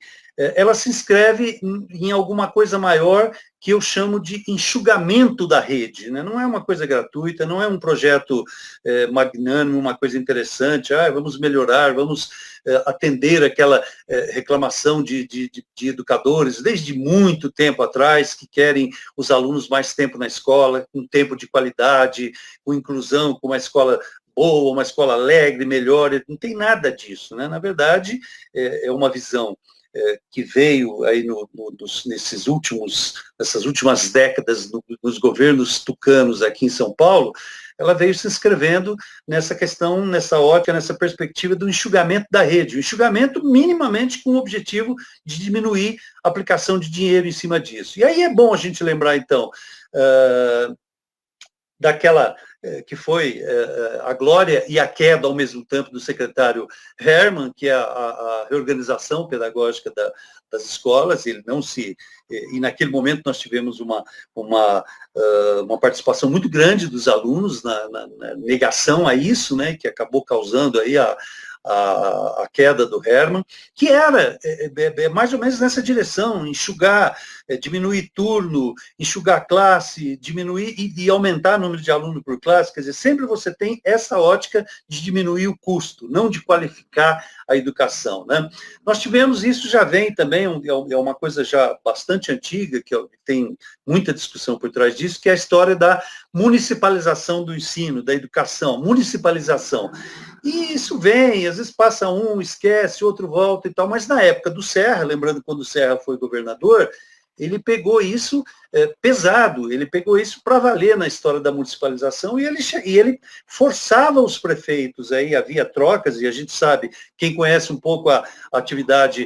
ela se inscreve em alguma coisa maior que eu chamo de enxugamento da rede, né? Não é uma coisa gratuita, não é um projeto magnânimo, uma coisa interessante, vamos melhorar, vamos atender aquela reclamação de educadores desde muito tempo atrás, que querem os alunos mais tempo na escola, com tempo de qualidade, com inclusão, com uma escola boa, uma escola alegre, melhor, não tem nada disso, né? Na verdade, é uma visão que veio aí nessas últimas décadas nos governos tucanos aqui em São Paulo, ela veio se inscrevendo nessa questão, nessa ótica, nessa perspectiva do enxugamento da rede, o enxugamento minimamente com o objetivo de diminuir a aplicação de dinheiro em cima disso. E aí é bom a gente lembrar, então, daquela que foi a glória e a queda ao mesmo tempo do secretário Hermann, que é a reorganização pedagógica das escolas. Ele não se... E naquele momento nós tivemos uma participação muito grande dos alunos na negação a isso, né, que acabou causando aí a queda do Hermann, que era mais ou menos nessa direção, enxugar, diminuir turno, enxugar classe, diminuir e aumentar o número de alunos por classe. Quer dizer, sempre você tem essa ótica de diminuir o custo, não de qualificar a educação, né? Nós tivemos isso, já vem também, é uma coisa já bastante antiga, que tem muita discussão por trás disso, que é a história da municipalização do ensino, da educação, municipalização. E isso vem, às vezes passa um, esquece, outro volta e tal, mas na época do Serra, lembrando quando o Serra foi governador, ele pegou isso pesado, ele pegou isso para valer na história da municipalização e ele forçava os prefeitos, aí havia trocas, e a gente sabe, quem conhece um pouco a atividade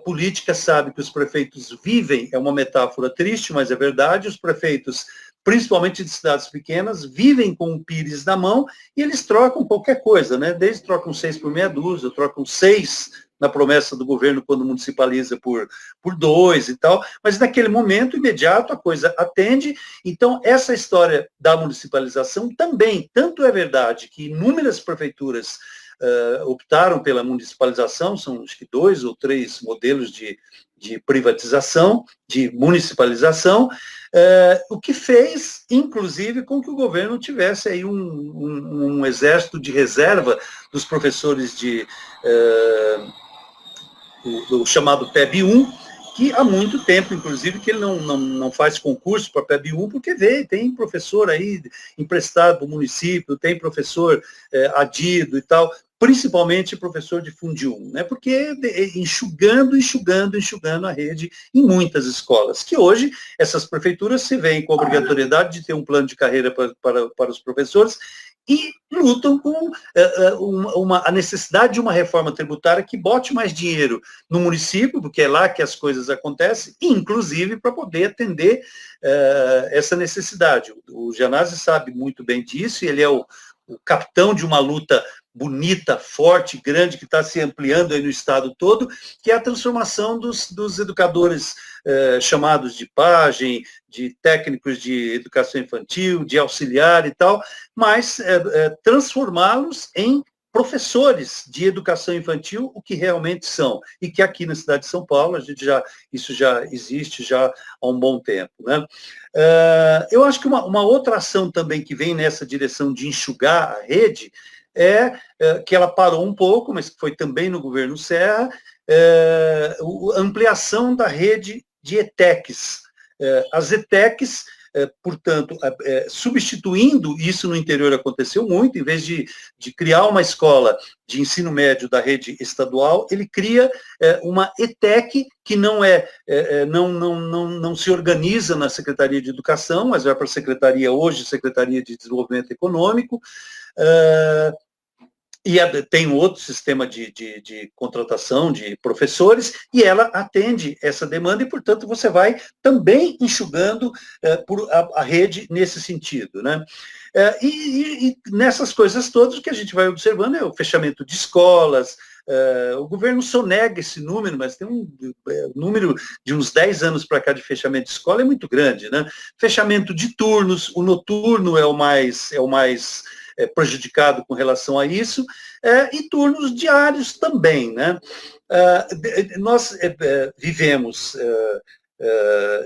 política sabe que os prefeitos vivem, é uma metáfora triste, mas é verdade, os prefeitos, principalmente de cidades pequenas, vivem com um pires na mão e eles trocam qualquer coisa, né? Desde trocam 6 por meia dúzia, trocam 6 na promessa do governo quando municipaliza por 2 e tal, mas naquele momento imediato a coisa atende. Então, essa história da municipalização também, tanto é verdade que inúmeras prefeituras optaram pela municipalização, são acho que 2 ou 3 modelos de privatização, de municipalização, o que fez, inclusive, com que o governo tivesse aí um exército de reserva dos professores do chamado PEB-1, que há muito tempo, inclusive, que ele não faz concurso para PEB-1, porque tem professor aí emprestado para o município, tem professor adido e tal, principalmente professor de Fundi 1, né? Porque enxugando a rede em muitas escolas, que hoje essas prefeituras se veem com a obrigatoriedade de ter um plano de carreira para os professores e lutam com a necessidade de uma reforma tributária que bote mais dinheiro no município, porque é lá que as coisas acontecem, inclusive para poder atender essa necessidade. O Gianazzi sabe muito bem disso, e ele é o capitão de uma luta bonita, forte, grande, que está se ampliando aí no estado todo, que é a transformação dos educadores chamados de pajem, de técnicos de educação infantil, de auxiliar e tal, mas transformá-los em professores de educação infantil, o que realmente são, e que aqui na cidade de São Paulo isso já existe já há um bom tempo, né? Eu acho que uma outra ação também que vem nessa direção de enxugar a rede que ela parou um pouco, mas que foi também no governo Serra, a ampliação da rede de ETECs. As ETECs, portanto, substituindo, isso no interior aconteceu muito, em vez de criar uma escola de ensino médio da rede estadual, ele cria uma ETEC que não se organiza na Secretaria de Educação, mas vai para a Secretaria de Desenvolvimento Econômico, e tem outro sistema de contratação de professores, e ela atende essa demanda, e, portanto, você vai também enxugando a rede nesse sentido, né? E nessas coisas todas, o que a gente vai observando é o fechamento de escolas. O governo sonega esse número, mas tem um número de uns 10 anos para cá de fechamento de escola é muito grande, né? Fechamento de turnos, o noturno é o mais prejudicado com relação a isso, e turnos diários também, né? Nós vivemos,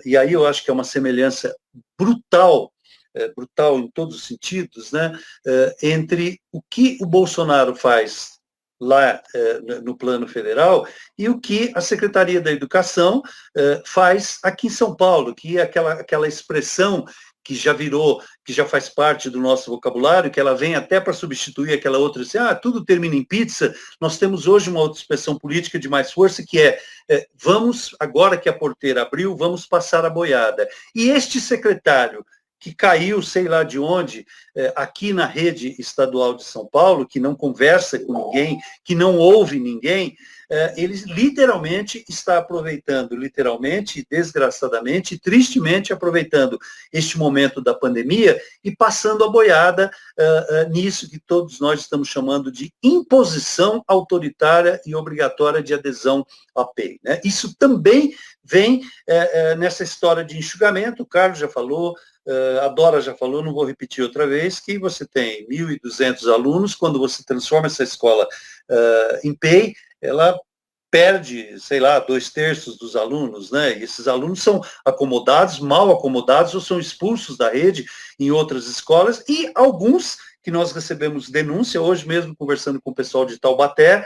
e aí eu acho que é uma semelhança brutal em todos os sentidos, né? Entre o que o Bolsonaro faz lá no plano federal e o que a Secretaria da Educação faz aqui em São Paulo, que é aquela expressão que já faz parte do nosso vocabulário, que ela vem até para substituir aquela outra, assim, tudo termina em pizza. Nós temos hoje uma outra expressão política de mais força, que vamos, agora que a porteira abriu, vamos passar a boiada. E este secretário, que caiu, sei lá de onde, aqui na rede estadual de São Paulo, que não conversa com ninguém, que não ouve ninguém, ele literalmente está aproveitando, desgraçadamente, tristemente aproveitando este momento da pandemia e passando a boiada nisso que todos nós estamos chamando de imposição autoritária e obrigatória de adesão à PEI, né? Isso também vem nessa história de enxugamento. O Carlos já falou, a Dora já falou, não vou repetir outra vez, que você tem 1.200 alunos, quando você transforma essa escola em PEI, ela perde, sei lá, 2/3 dos alunos, né? E esses alunos são acomodados, mal acomodados, ou são expulsos da rede em outras escolas, e alguns que nós recebemos denúncia, hoje mesmo conversando com o pessoal de Taubaté,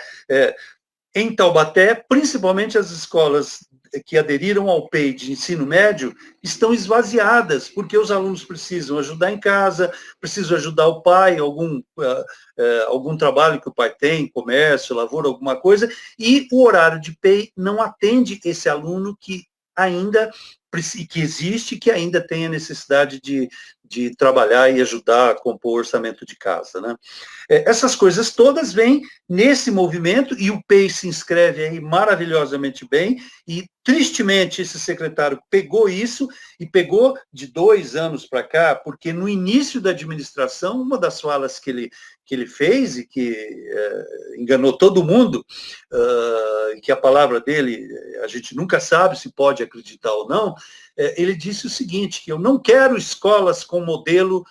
em Taubaté, principalmente as escolas que aderiram ao PEI de ensino médio estão esvaziadas, porque os alunos precisam ajudar em casa, precisam ajudar o pai, algum trabalho que o pai tem, comércio, lavoura, alguma coisa, e o horário de PEI não atende esse aluno que existe, que ainda tem a necessidade de trabalhar e ajudar a compor o orçamento de casa, né? Essas coisas todas vêm nesse movimento, e o PEI se inscreve aí maravilhosamente bem, e tristemente esse secretário pegou isso, e pegou de 2 anos para cá, porque no início da administração, uma das falas que ele fez, e que enganou todo mundo, que a palavra dele, a gente nunca sabe se pode acreditar ou não, ele disse o seguinte, que eu não quero escolas com modelo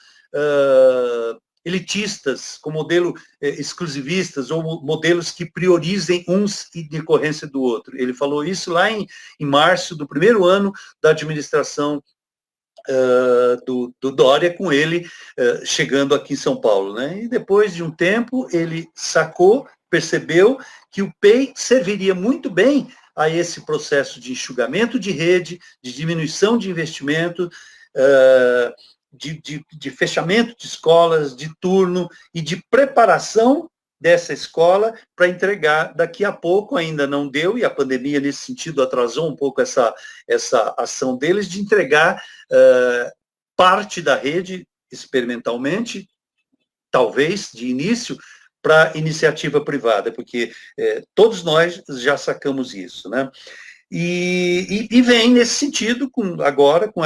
elitistas, com modelo exclusivistas, ou modelos que priorizem uns em decorrência do outro. Ele falou isso lá em março do primeiro ano da administração do Dória, com ele chegando aqui em São Paulo, né? E depois de um tempo, ele percebeu que o PEI serviria muito bem a esse processo de enxugamento de rede, de diminuição de investimento, de fechamento de escolas, de turno e de preparação dessa escola para entregar daqui a pouco, ainda não deu, e a pandemia nesse sentido atrasou um pouco essa ação deles, de entregar parte da rede experimentalmente, talvez de início, para iniciativa privada, porque todos nós já sacamos isso, né? E vem nesse sentido, agora, com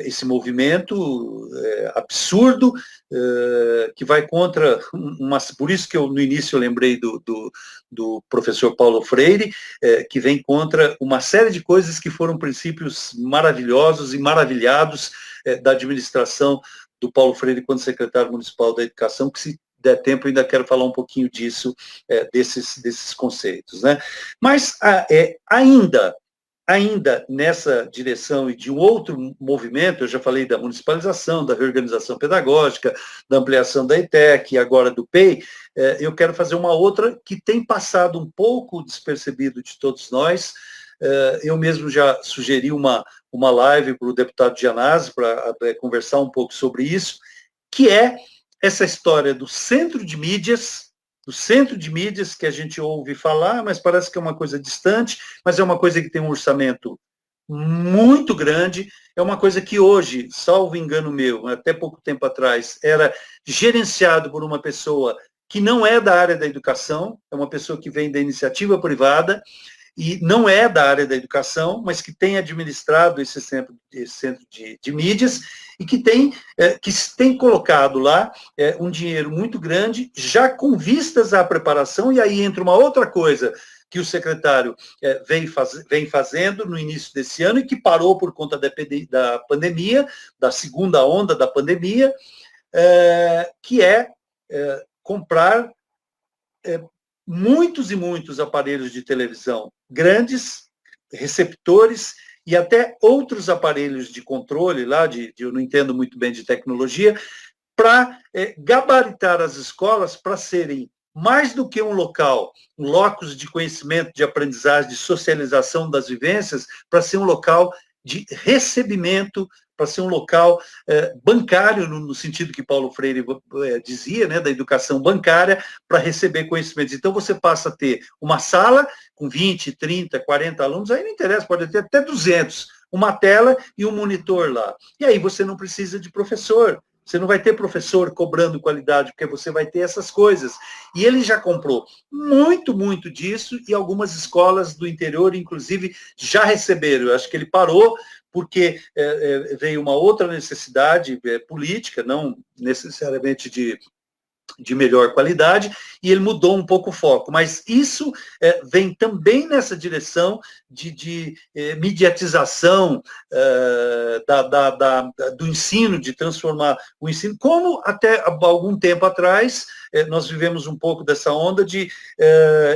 esse movimento absurdo, que vai contra por isso que no início eu lembrei do professor Paulo Freire, que vem contra uma série de coisas que foram princípios maravilhosos e maravilhados da administração do Paulo Freire, quando secretário municipal da Educação, que se der tempo, eu ainda quero falar um pouquinho disso, desses conceitos, né? Mas ainda nessa direção e de um outro movimento, eu já falei da municipalização, da reorganização pedagógica, da ampliação da ETEC e agora do PEI, eu quero fazer uma outra que tem passado um pouco despercebido de todos nós. Eu mesmo já sugeri uma live para o deputado Gianazzi para conversar um pouco sobre isso, que é essa história do centro de mídias que a gente ouve falar, mas parece que é uma coisa distante, mas é uma coisa que tem um orçamento muito grande, é uma coisa que hoje, salvo engano meu, até pouco tempo atrás, era gerenciado por uma pessoa que não é da área da educação, é uma pessoa que vem da iniciativa privada, e não é da área da educação, mas que tem administrado esse centro de mídias e que tem colocado lá um dinheiro muito grande, já com vistas à preparação, e aí entra uma outra coisa que o secretário vem fazendo no início desse ano e que parou por conta da pandemia, da segunda onda da pandemia, que é comprar muitos e muitos aparelhos de televisão grandes, receptores e até outros aparelhos de controle lá, eu não entendo muito bem de tecnologia, para gabaritar as escolas para serem mais do que um local, um locus de conhecimento, de aprendizagem, de socialização das vivências, para ser um local de recebimento, para ser um local bancário, no sentido que Paulo Freire dizia, né, da educação bancária, para receber conhecimentos. Então, você passa a ter uma sala com 20, 30, 40 alunos, aí não interessa, pode ter até 200, uma tela e um monitor lá. E aí você não precisa de professor, você não vai ter professor cobrando qualidade, porque você vai ter essas coisas. E ele já comprou muito, muito disso, e algumas escolas do interior, inclusive, já receberam. Eu acho que ele parou porque veio uma outra necessidade política, não necessariamente de melhor qualidade, e ele mudou um pouco o foco. Mas isso vem também nessa direção de mediatização do ensino, de transformar o ensino, como até algum tempo atrás nós vivemos um pouco dessa onda de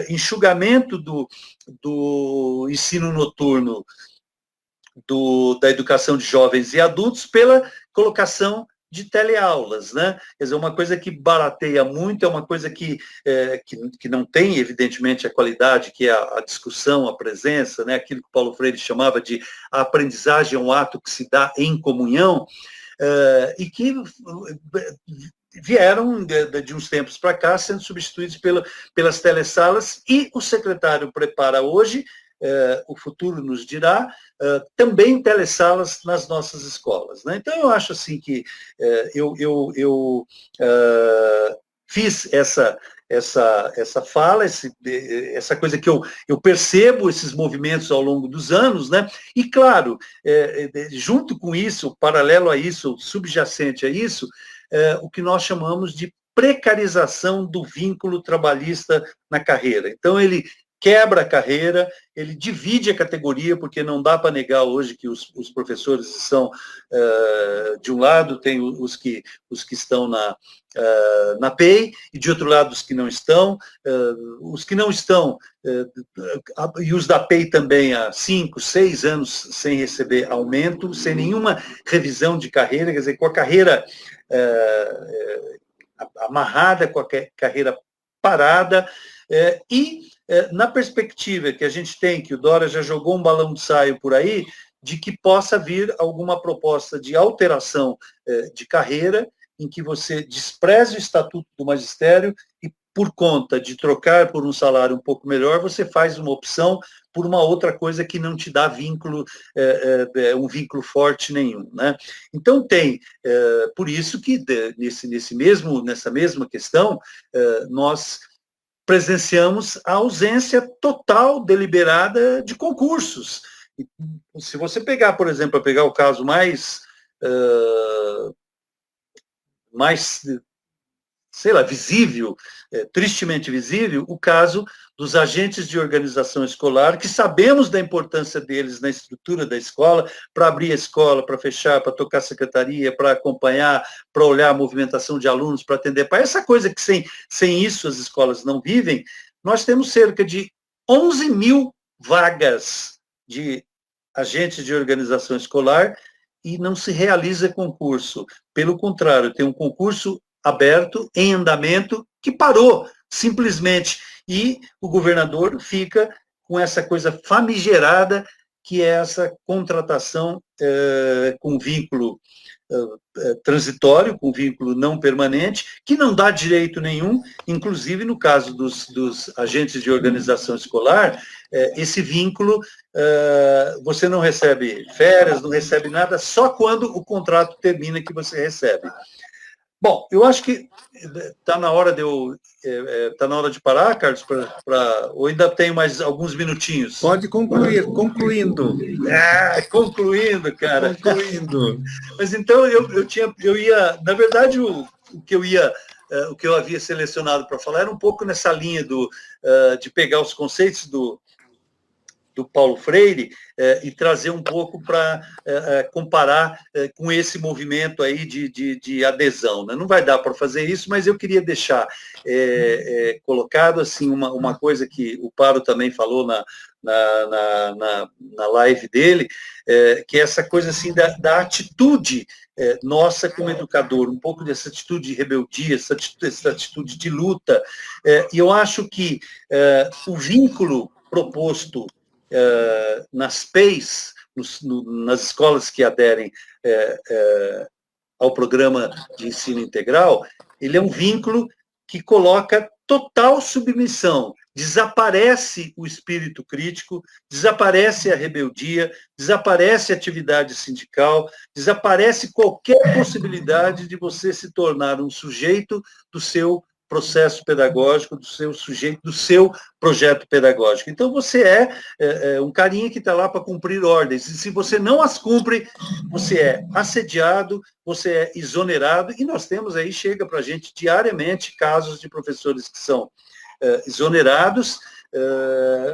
enxugamento do ensino noturno, da educação de jovens e adultos pela colocação de teleaulas, né? Quer dizer, uma coisa que barateia muito, é uma coisa que não tem, evidentemente, a qualidade, que é a discussão, a presença, né? Aquilo que Paulo Freire chamava de a aprendizagem é um ato que se dá em comunhão, e que vieram, de uns tempos para cá, sendo substituídos pelas telesalas, e o secretário prepara hoje, o futuro nos dirá, também telesalas nas nossas escolas, né? Então, eu acho assim que eu fiz essa fala, essa coisa que eu percebo esses movimentos ao longo dos anos, né? E, claro, junto com isso, paralelo a isso, subjacente a isso, o que nós chamamos de precarização do vínculo trabalhista na carreira. Então, ele quebra a carreira, ele divide a categoria, porque não dá para negar hoje que os professores são, de um lado, tem os que estão na PEI, e de outro lado os que não estão, e os da PEI também há 5, 6 anos sem receber aumento, sem nenhuma revisão de carreira, quer dizer, com a carreira amarrada, com a carreira parada, na perspectiva que a gente tem, que o Dória já jogou um balão de saio por aí, de que possa vir alguma proposta de alteração de carreira, em que você despreze o estatuto do magistério e, por conta de trocar por um salário um pouco melhor, você faz uma opção por uma outra coisa que não te dá vínculo, um vínculo forte nenhum, né? Então tem, por isso que nessa mesma questão, nós presenciamos a ausência total, deliberada, de concursos. Se você pegar, por exemplo, o caso mais sei lá, visível, tristemente visível, o caso dos agentes de organização escolar, que sabemos da importância deles na estrutura da escola, para abrir a escola, para fechar, para tocar secretaria, para acompanhar, para olhar a movimentação de alunos, para atender, para essa coisa que sem isso as escolas não vivem. Nós temos cerca de 11 mil vagas de agentes de organização escolar e não se realiza concurso. Pelo contrário, tem um concurso aberto, em andamento, que parou, simplesmente. E o governador fica com essa coisa famigerada, que é essa contratação com vínculo transitório, com vínculo não permanente, que não dá direito nenhum, inclusive no caso dos agentes de organização escolar, esse vínculo, você não recebe férias, não recebe nada, só quando o contrato termina que você recebe. Bom, eu acho que está na hora de parar, Carlos, ou ainda tem mais alguns minutinhos? Pode concluir, concluindo. Concluindo, cara. Concluindo. Mas então eu ia, na verdade, o que eu havia selecionado para falar era um pouco nessa linha de pegar os conceitos do Paulo Freire e trazer um pouco para comparar com esse movimento aí de adesão. Né? Não vai dar para fazer isso, mas eu queria deixar colocado assim uma coisa que o Paro também falou na live dele, que é essa coisa assim da atitude nossa como educador, um pouco dessa atitude de rebeldia, essa atitude de luta. E eu acho que o vínculo proposto nas PEIs, nas escolas que aderem ao programa de ensino integral, ele é um vínculo que coloca total submissão, desaparece o espírito crítico, desaparece a rebeldia, desaparece a atividade sindical, desaparece qualquer possibilidade de você se tornar um sujeito do seu processo pedagógico, do seu sujeito, do seu projeto pedagógico. Então, você é um carinha que está lá para cumprir ordens. E se você não as cumpre, você é assediado, você é exonerado, e nós temos aí, chega para a gente diariamente, casos de professores que são exonerados,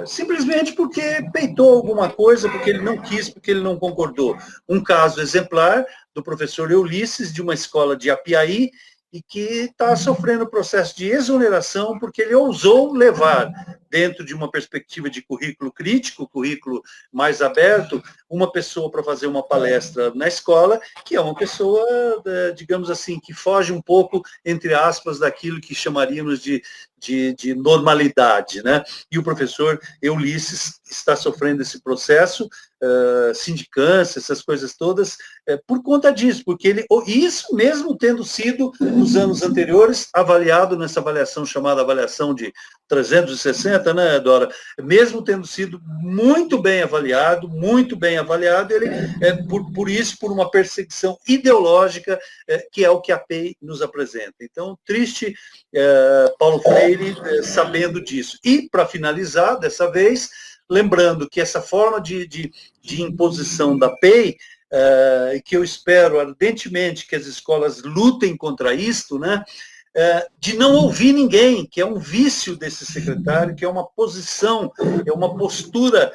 simplesmente porque peitou alguma coisa, porque ele não quis, porque ele não concordou. Um caso exemplar do professor Ulisses, de uma escola de Apiaí, e que está sofrendo processo de exoneração porque ele ousou levar, dentro de uma perspectiva de currículo crítico, currículo mais aberto, uma pessoa para fazer uma palestra na escola, que é uma pessoa, digamos assim, que foge um pouco, entre aspas, daquilo que chamaríamos de normalidade, né? E o professor Ulisses está sofrendo esse processo, sindicância, essas coisas todas, por conta disso, porque isso mesmo tendo sido, nos anos anteriores, avaliado nessa avaliação chamada avaliação de 360, né, Dora? Mesmo tendo sido muito bem avaliado, ele, por uma perseguição ideológica, que é o que a PEI nos apresenta. Então, triste Paulo Freire sabendo disso. E, para finalizar, dessa vez, lembrando que essa forma de imposição da PEI, que eu espero ardentemente que as escolas lutem contra isto, né, de não ouvir ninguém, que é um vício desse secretário, que é uma posição, é uma postura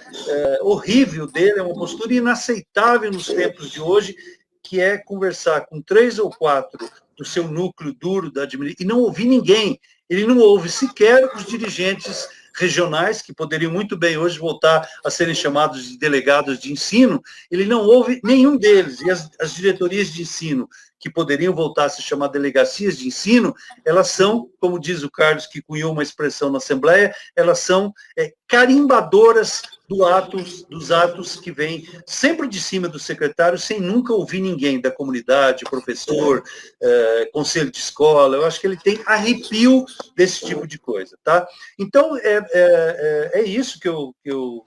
horrível dele, é uma postura inaceitável nos tempos de hoje, que é conversar com 3 ou 4 do seu núcleo duro da administração e não ouvir ninguém. Ele não ouve sequer os dirigentes regionais, que poderiam muito bem hoje voltar a serem chamados de delegados de ensino, ele não ouve nenhum deles. E as diretorias de ensino, que poderiam voltar a se chamar delegacias de ensino, elas são, como diz o Carlos, que cunhou uma expressão na Assembleia, elas são carimbadoras dos atos que vêm sempre de cima do secretário, sem nunca ouvir ninguém da comunidade, professor, conselho de escola. Eu acho que ele tem arrepio desse tipo de coisa, tá? Então, é isso que eu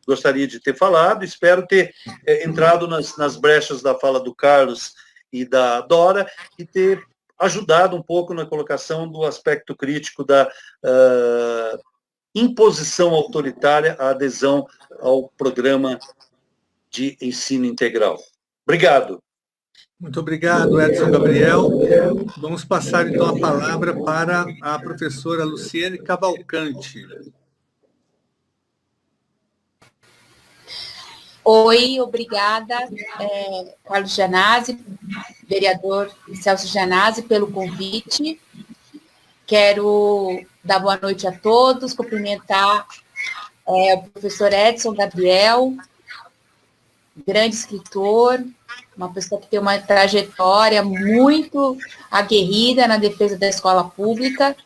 gostaria de ter falado. Espero ter entrado nas brechas da fala do Carlos e da Dora, e ter ajudado um pouco na colocação do aspecto crítico da imposição autoritária, a adesão ao programa de ensino integral. Obrigado. Muito obrigado, Edson Gabriel. Vamos passar, então, a palavra para a professora Luciene Cavalcante. Oi, obrigada, Carlos Gianazzi, vereador Celso Gianazzi, pelo convite. Quero dar boa noite a todos, cumprimentar o professor Edson Gabriel, grande escritor, uma pessoa que tem uma trajetória muito aguerrida na defesa da escola pública.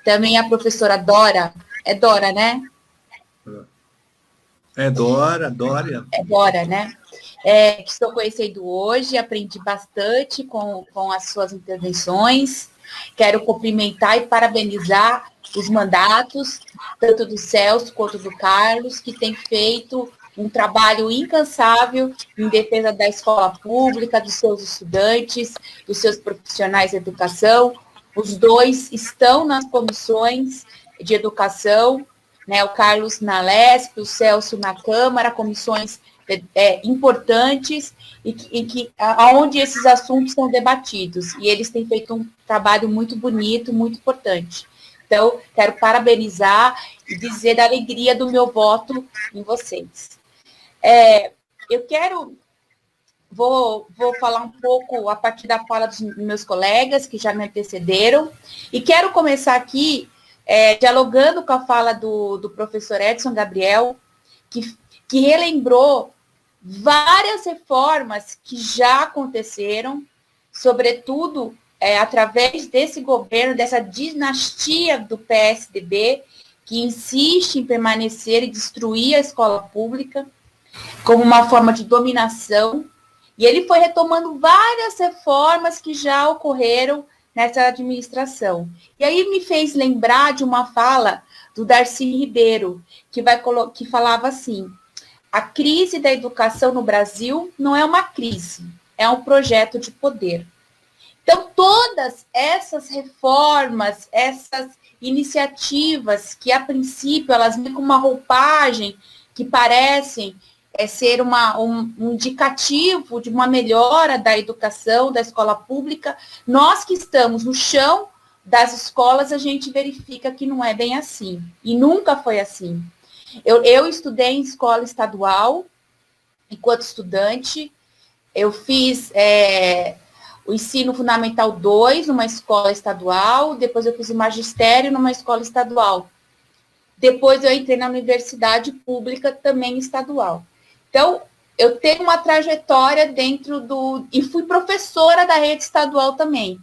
Também a professora Dora, é Dora, né? É Dória. É Dora, né? Que estou conhecendo hoje, aprendi bastante com as suas intervenções. Quero cumprimentar e parabenizar os mandatos, tanto do Celso quanto do Carlos, que têm feito um trabalho incansável em defesa da escola pública, dos seus estudantes, dos seus profissionais de educação. Os dois estão nas comissões de educação, né, o Carlos na LESP, o Celso na Câmara, comissões importantes onde esses assuntos são debatidos. E eles têm feito um trabalho muito bonito, muito importante. Então, quero parabenizar e dizer da alegria do meu voto em vocês. Vou falar um pouco a partir da fala dos meus colegas, que já me antecederam, e quero começar aqui dialogando com a fala do professor Edson Gabriel, que relembrou várias reformas que já aconteceram, sobretudo através desse governo, dessa dinastia do PSDB, que insiste em permanecer e destruir a escola pública como uma forma de dominação. E ele foi retomando várias reformas que já ocorreram nessa administração. E aí me fez lembrar de uma fala do Darcy Ribeiro, que falava assim: a crise da educação no Brasil não é uma crise, é um projeto de poder. Então, todas essas reformas, essas iniciativas que, a princípio, elas vêm com uma roupagem que parecem ser um indicativo de uma melhora da educação, da escola pública, nós que estamos no chão das escolas, a gente verifica que não é bem assim, e nunca foi assim. Eu estudei em escola estadual, enquanto estudante, eu fiz o ensino fundamental 2 numa escola estadual, depois eu fiz o magistério numa escola estadual. Depois eu entrei na universidade pública também estadual. Então, eu tenho uma trajetória e fui professora da rede estadual também.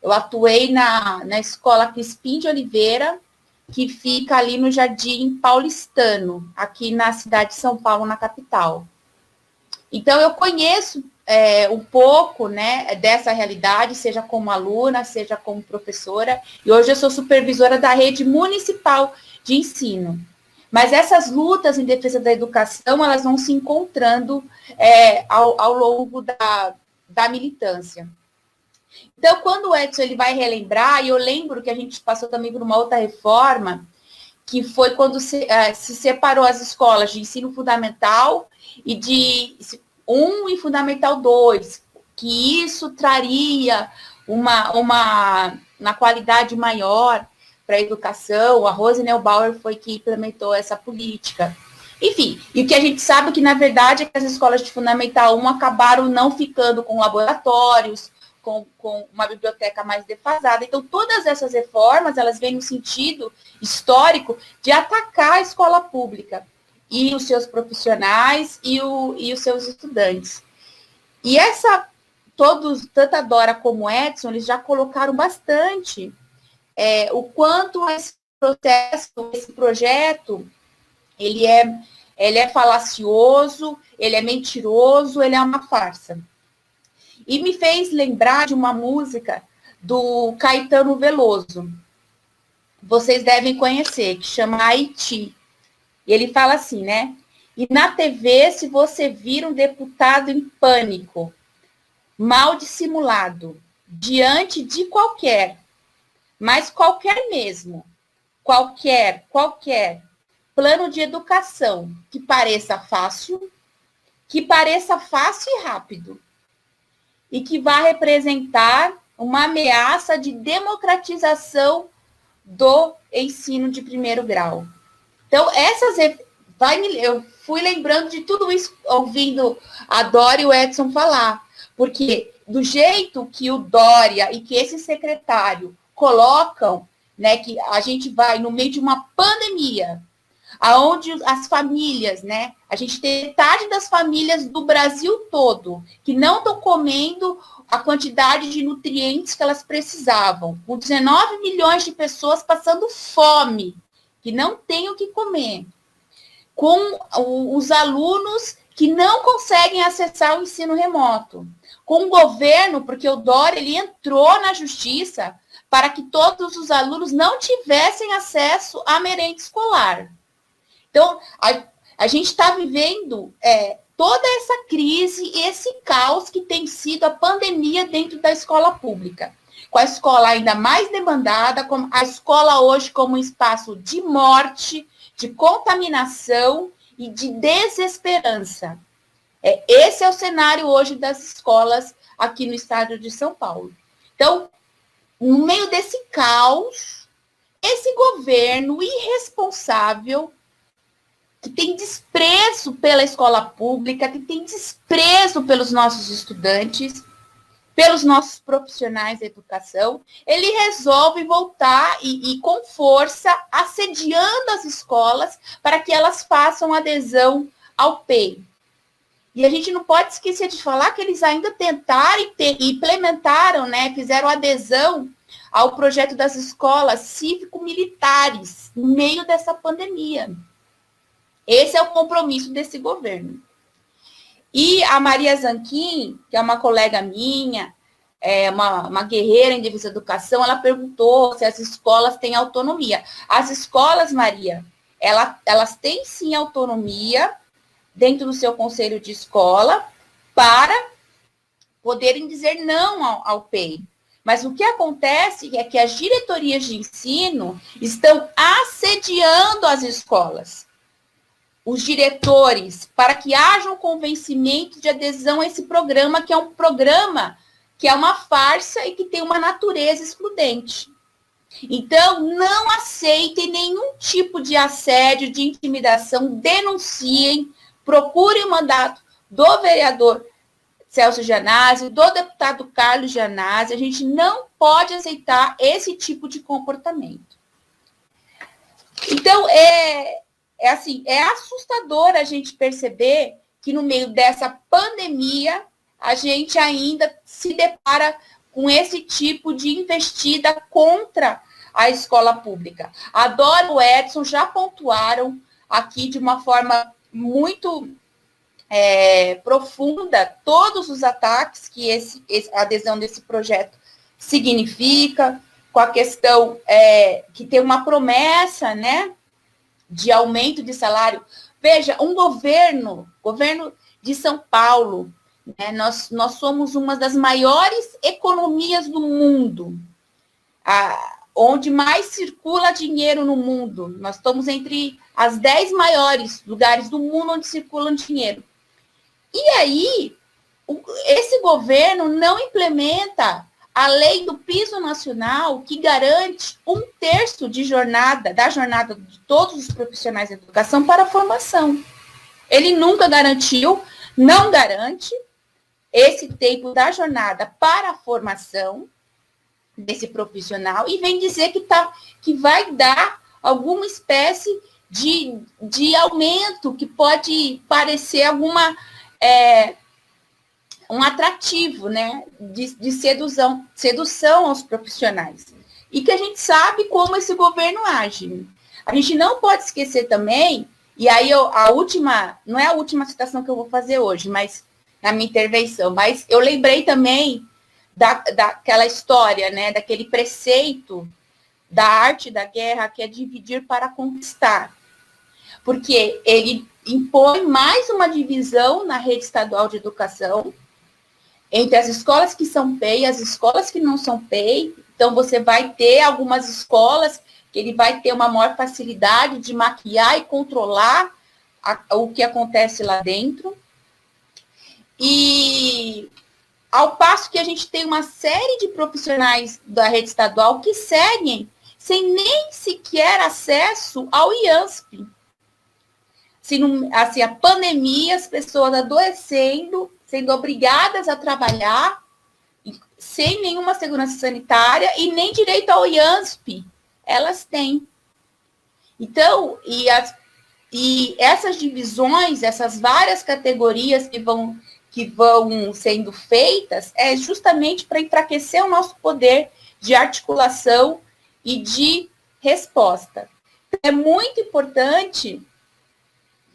Eu atuei na escola Crispim de Oliveira, que fica ali no Jardim Paulistano, aqui na cidade de São Paulo, na capital. Então, eu conheço um pouco, né, dessa realidade, seja como aluna, seja como professora, e hoje eu sou supervisora da rede municipal de ensino. Mas essas lutas em defesa da educação, elas vão se encontrando ao longo da militância. Então, quando o Edson ele vai relembrar, e eu lembro que a gente passou também por uma outra reforma, que foi quando se separou as escolas de ensino fundamental e de 1 e fundamental 2, que isso traria uma qualidade maior para a educação. A Rose Neubauer foi que implementou essa política. Enfim, e o que a gente sabe que, na verdade, é que as escolas de Fundamental 1 acabaram não ficando com laboratórios, com uma biblioteca mais defasada. Então, todas essas reformas, elas vêm no sentido histórico de atacar a escola pública e os seus profissionais e os seus estudantes. E tanto a Dora como o Edson, eles já colocaram bastante o quanto esse processo, esse projeto, ele é falacioso, ele é mentiroso, ele é uma farsa. E me fez lembrar de uma música do Caetano Veloso. Vocês devem conhecer, que chama Haiti. E ele fala assim, né? E na TV, se você vir um deputado em pânico, mal dissimulado, diante de qualquer, mas qualquer mesmo, qualquer plano de educação que pareça fácil e rápido, e que vai representar uma ameaça de democratização do ensino de primeiro grau. Então, eu fui lembrando de tudo isso, ouvindo a Dora e o Edson falar, porque do jeito que o Dória e que esse secretário colocam, né, que a gente vai no meio de uma pandemia, aonde as famílias, né, a gente tem metade das famílias do Brasil todo que não estão comendo a quantidade de nutrientes que elas precisavam, com 19 milhões de pessoas passando fome, que não têm o que comer, com os alunos que não conseguem acessar o ensino remoto, com o governo, porque o Dória ele entrou na justiça para que todos os alunos não tivessem acesso à merenda escolar. Então, a gente está vivendo toda essa crise, esse caos que tem sido a pandemia dentro da escola pública. Com a escola ainda mais demandada, com a escola hoje como um espaço de morte, de contaminação e de desesperança. Esse é o cenário hoje das escolas aqui no estado de São Paulo. Então, no meio desse caos, esse governo irresponsável, que tem desprezo pela escola pública, que tem desprezo pelos nossos estudantes, pelos nossos profissionais da educação, ele resolve voltar e com força, assediando as escolas para que elas façam adesão ao PEI. E a gente não pode esquecer de falar que eles ainda tentaram e implementaram, né, fizeram adesão ao projeto das escolas cívico-militares no meio dessa pandemia. Esse é o compromisso desse governo. E a Maria Zanquim, que é uma colega minha, uma guerreira em defesa da educação, ela perguntou se as escolas têm autonomia. As escolas, Maria, elas têm sim autonomia dentro do seu conselho de escola para poderem dizer não ao PEI. Mas o que acontece é que as diretorias de ensino estão assediando as escolas, os diretores, para que haja um convencimento de adesão a esse programa, que é um programa que é uma farsa e que tem uma natureza excludente. Então, não aceitem nenhum tipo de assédio, de intimidação, denunciem, procurem o mandato do vereador Celso Gianazzi, do deputado Carlos Gianazzi. A gente não pode aceitar esse tipo de comportamento. Então, é assustador a gente perceber que no meio dessa pandemia a gente ainda se depara com esse tipo de investida contra a escola pública. A Dora e o Edson já pontuaram aqui de uma forma muito profunda todos os ataques que a adesão desse projeto significa, com a questão que tem uma promessa, né, de aumento de salário. Veja, um governo de São Paulo, né, nós somos uma das maiores economias do mundo, onde mais circula dinheiro no mundo. Nós estamos entre as 10 maiores lugares do mundo onde circula dinheiro. E aí, esse governo não implementa a lei do piso nacional, que garante 1/3 da jornada de todos os profissionais da educação para a formação. Ele nunca garantiu, não garante esse tempo da jornada para a formação desse profissional e vem dizer que vai dar alguma espécie de aumento que pode parecer um atrativo, né, de sedução aos profissionais. E que a gente sabe como esse governo age. A gente não pode esquecer também, e aí não é a última citação que eu vou fazer hoje, mas na minha intervenção, mas eu lembrei também daquela história, né, daquele preceito da arte da guerra, que é dividir para conquistar. Porque ele impõe mais uma divisão na rede estadual de educação, entre as escolas que são PEI e as escolas que não são PEI. Então, você vai ter algumas escolas que ele vai ter uma maior facilidade de maquiar e controlar o que acontece lá dentro. E Ao passo que a gente tem uma série de profissionais da rede estadual que seguem sem nem sequer acesso ao IANSP. Assim, a pandemia, as pessoas adoecendo, sendo obrigadas a trabalhar, sem nenhuma segurança sanitária e nem direito ao IANSP elas têm. Então, e essas divisões, essas várias categorias que vão sendo feitas, é justamente para enfraquecer o nosso poder de articulação e de resposta. É muito importante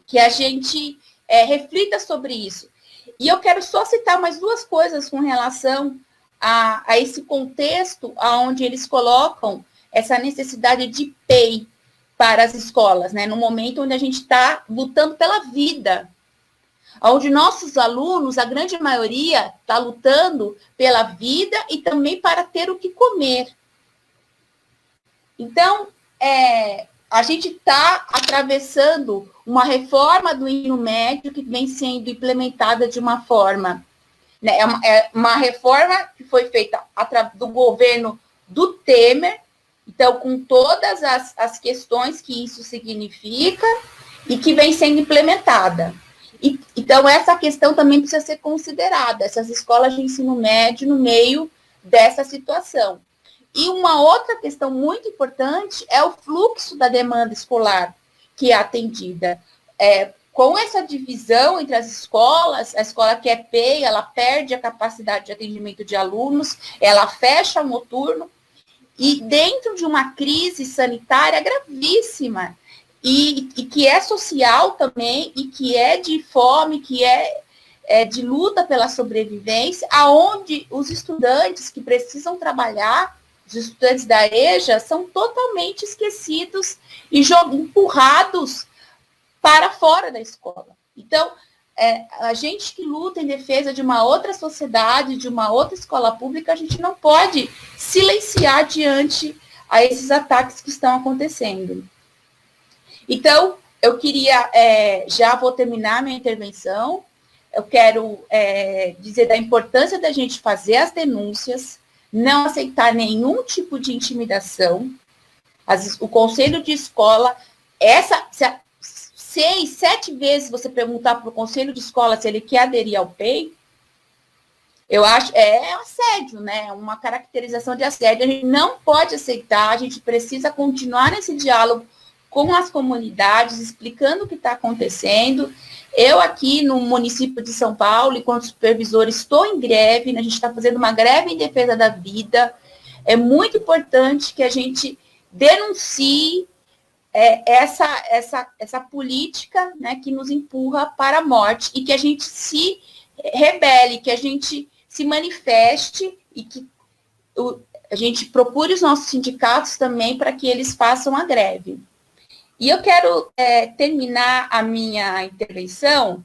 que a gente reflita sobre isso. E eu quero só citar mais duas coisas com relação a esse contexto onde eles colocam essa necessidade de PEI para as escolas, né? No momento onde a gente está lutando pela vida, onde nossos alunos, a grande maioria, está lutando pela vida e também para ter o que comer. Então, a gente está atravessando uma reforma do ensino médio que vem sendo implementada de uma forma, né? É uma reforma que foi feita do governo do Temer, então, com todas as questões que isso significa e que vem sendo implementada. Então, essa questão também precisa ser considerada, essas escolas de ensino médio no meio dessa situação. E uma outra questão muito importante é o fluxo da demanda escolar que é atendida. Com essa divisão entre as escolas, a escola que é PEI, ela perde a capacidade de atendimento de alunos, ela fecha o noturno, e dentro de uma crise sanitária gravíssima, e que é social também, e que é de fome, que é de luta pela sobrevivência, aonde os estudantes que precisam trabalhar, os estudantes da EJA, são totalmente esquecidos e empurrados para fora da escola. Então, a gente que luta em defesa de uma outra sociedade, de uma outra escola pública, a gente não pode silenciar diante a esses ataques que estão acontecendo. Então, eu queria, já vou terminar minha intervenção, eu quero dizer da importância da gente fazer as denúncias, não aceitar nenhum tipo de intimidação. O conselho de escola, 6, 7 vezes você perguntar para o conselho de escola se ele quer aderir ao PEI, eu acho, assédio, né? Uma caracterização de assédio. A gente não pode aceitar, a gente precisa continuar nesse diálogo com as comunidades, explicando o que está acontecendo. Eu aqui no município de São Paulo, enquanto supervisor, estou em greve, né? A gente está fazendo uma greve em defesa da vida. É muito importante que a gente denuncie essa política, né, que nos empurra para a morte, e que a gente se rebele, que a gente se manifeste e que a gente procure os nossos sindicatos também para que eles façam a greve. E eu quero terminar a minha intervenção.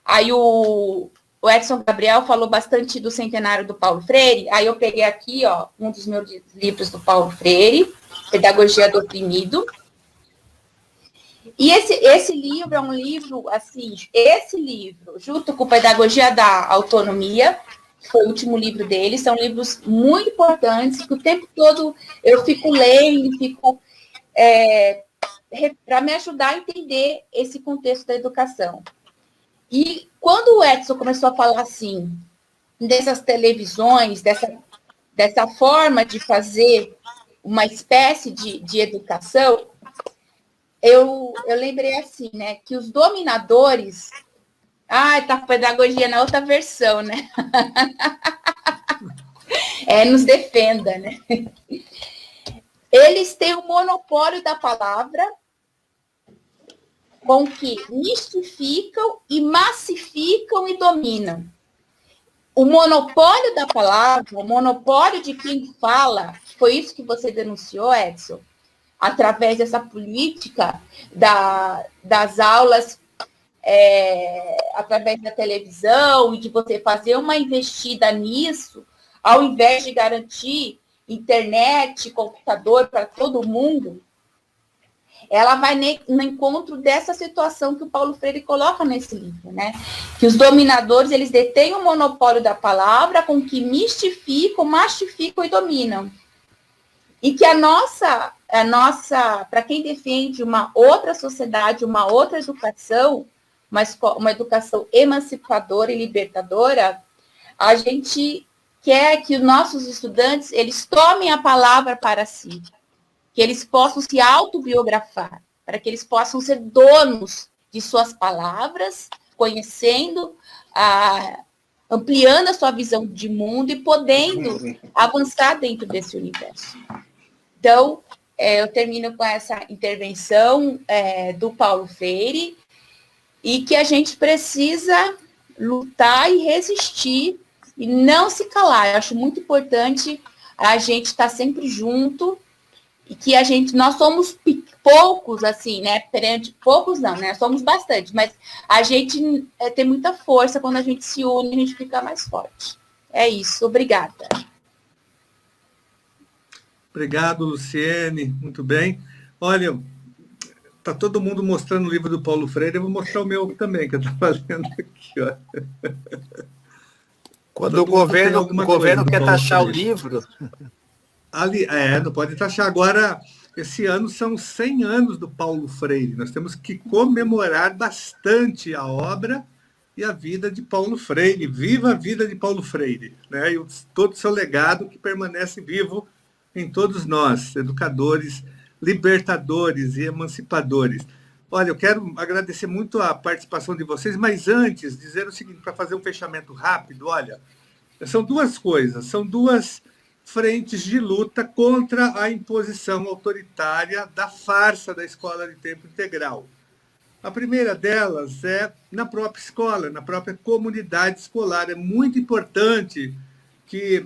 Aí o Edson Gabriel falou bastante do centenário do Paulo Freire. Aí eu peguei aqui, um dos meus livros do Paulo Freire, Pedagogia do Oprimido. E esse livro é um livro, assim, esse livro, junto com Pedagogia da Autonomia, que foi o último livro dele, são livros muito importantes, que o tempo todo eu fico lendo, para me ajudar a entender esse contexto da educação. E quando o Edson começou a falar assim, dessas televisões, dessa forma de fazer uma espécie de educação, eu lembrei assim, né, que os dominadores... tá pedagogia na outra versão, né? Nos defenda, né? Eles têm o monopólio da palavra, com que mistificam e massificam e dominam. O monopólio da palavra, o monopólio de quem fala, foi isso que você denunciou, Edson, através dessa política das aulas, através da televisão, e de você fazer uma investida nisso, ao invés de garantir internet, computador para todo mundo, ela vai no encontro dessa situação que o Paulo Freire coloca nesse livro, né? Que os dominadores, eles detêm o monopólio da palavra com que mistificam, mastificam e dominam. E que a nossa, para quem defende uma outra sociedade, uma outra educação, uma educação emancipadora e libertadora, a gente quer que os nossos estudantes, eles tomem a palavra para si, que eles possam se autobiografar, para que eles possam ser donos de suas palavras, conhecendo, ampliando a sua visão de mundo e podendo avançar dentro desse universo. Então, eu termino com essa intervenção do Paulo Freire, e que a gente precisa lutar e resistir e não se calar. Eu acho muito importante a gente estar sempre junto e que nós somos poucos, assim, né? Poucos não, né? Somos bastante, mas a gente tem muita força quando a gente se une, a gente fica mais forte. É isso, obrigada. Obrigado, Luciene, muito bem. Olha, está todo mundo mostrando o livro do Paulo Freire, eu vou mostrar o meu também, que eu estou fazendo aqui, ó. Quando o governo quer taxar o livro... Não pode taxar. Agora, esse ano são 100 anos do Paulo Freire. Nós temos que comemorar bastante a obra e a vida de Paulo Freire. Viva a vida de Paulo Freire, né? E todo o seu legado que permanece vivo em todos nós, educadores, libertadores e emancipadores. Olha, eu quero agradecer muito a participação de vocês, mas antes, dizer o seguinte, para fazer um fechamento rápido, olha, são duas coisas, são duas frentes de luta contra a imposição autoritária da farsa da escola de tempo integral. A primeira delas é na própria escola, na própria comunidade escolar. É muito importante que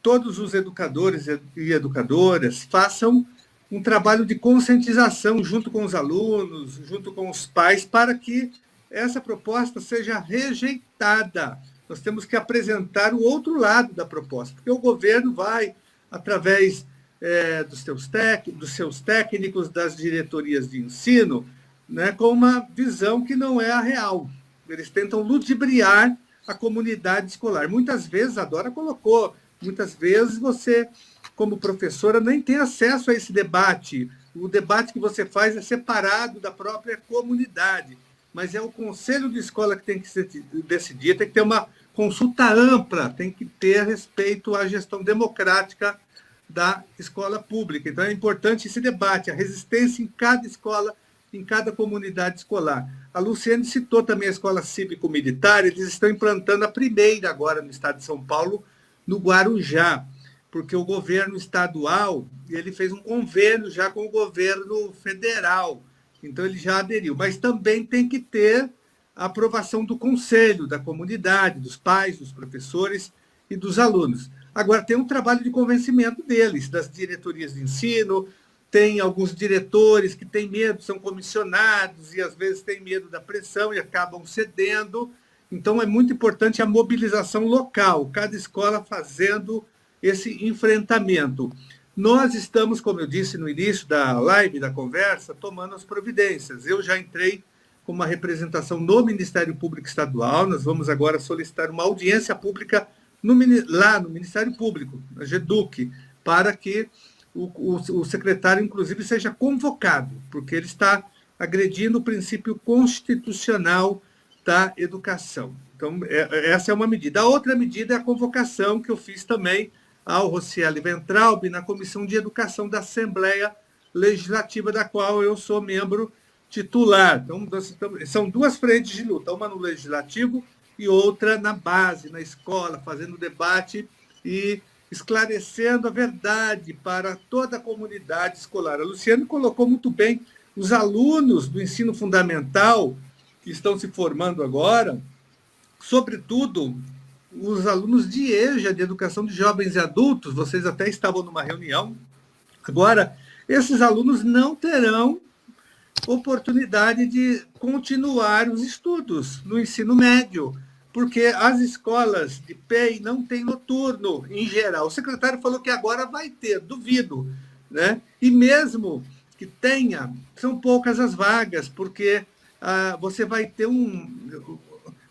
todos os educadores e educadoras façam um trabalho de conscientização junto com os alunos, junto com os pais, para que essa proposta seja rejeitada. Nós temos que apresentar o outro lado da proposta, porque o governo vai, através dos seus técnicos, das diretorias de ensino, né, com uma visão que não é a real. Eles tentam ludibriar a comunidade escolar. Muitas vezes, a Dora colocou, muitas vezes você, como professora, nem tem acesso a esse debate. O debate que você faz é separado da própria comunidade, mas é o conselho de escola que tem que decidir, tem que ter uma consulta ampla, tem que ter respeito à gestão democrática da escola pública. Então, é importante esse debate, a resistência em cada escola, em cada comunidade escolar. A Luciene citou também a escola cívico-militar, eles estão implantando a primeira agora no estado de São Paulo, no Guarujá, porque o governo estadual ele fez um convênio já com o governo federal, então ele já aderiu, mas também tem que ter a aprovação do conselho, da comunidade, dos pais, dos professores e dos alunos. Agora, tem um trabalho de convencimento deles, das diretorias de ensino, tem alguns diretores que têm medo, são comissionados e às vezes têm medo da pressão e acabam cedendo. Então, é muito importante a mobilização local, cada escola fazendo esse enfrentamento. Nós estamos, como eu disse no início da live, da conversa, tomando as providências. Eu já entrei com uma representação no Ministério Público Estadual, nós vamos agora solicitar uma audiência pública lá no Ministério Público, na GEDUC, para que o secretário, inclusive, seja convocado, porque ele está agredindo o princípio constitucional da educação. Então, essa é uma medida. A outra medida é a convocação que eu fiz também ao Rocieli Ventralb na Comissão de Educação da Assembleia Legislativa, da qual eu sou membro titular. Então, são duas frentes de luta, uma no Legislativo e outra na base, na escola, fazendo debate e esclarecendo a verdade para toda a comunidade escolar. A Luciane colocou muito bem os alunos do ensino fundamental que estão se formando agora, sobretudo os alunos de EJA, de Educação de Jovens e Adultos, vocês até estavam numa reunião. Agora, esses alunos não terão oportunidade de continuar os estudos no ensino médio, porque as escolas de PEI não têm noturno, em geral. O secretário falou que agora vai ter, duvido, né? E mesmo que tenha, são poucas as vagas, porque você vai ter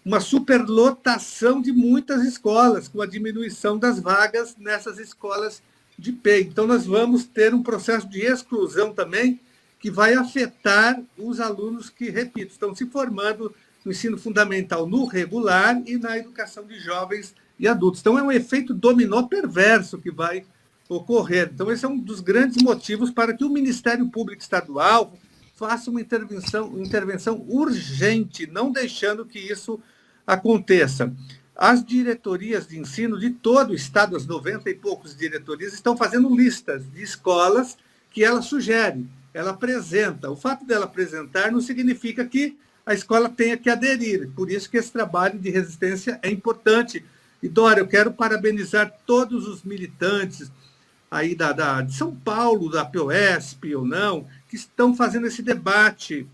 uma superlotação de muitas escolas, com a diminuição das vagas nessas escolas de PEI. Então, nós vamos ter um processo de exclusão também, que vai afetar os alunos que, repito, estão se formando no ensino fundamental no regular e na educação de jovens e adultos. Então, é um efeito dominó perverso que vai ocorrer. Então, esse é um dos grandes motivos para que o Ministério Público Estadual faça uma intervenção urgente, não deixando que isso aconteça. As diretorias de ensino de todo o estado, as 90 e poucos diretorias, estão fazendo listas de escolas que ela sugere, ela apresenta. O fato dela apresentar não significa que a escola tenha que aderir. Por isso que esse trabalho de resistência é importante. E, Dora, eu quero parabenizar todos os militantes aí de São Paulo, da POSP ou não, que estão fazendo esse debate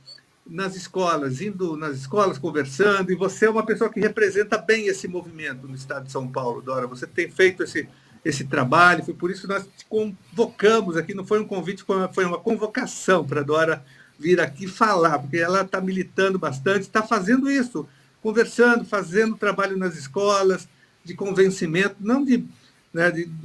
nas escolas, indo nas escolas, conversando, e você é uma pessoa que representa bem esse movimento no estado de São Paulo, Dora. Você tem feito esse trabalho, foi por isso que nós te convocamos aqui, não foi um convite, foi uma convocação para a Dora vir aqui falar, porque ela está militando bastante, está fazendo isso, conversando, fazendo trabalho nas escolas, de convencimento, não de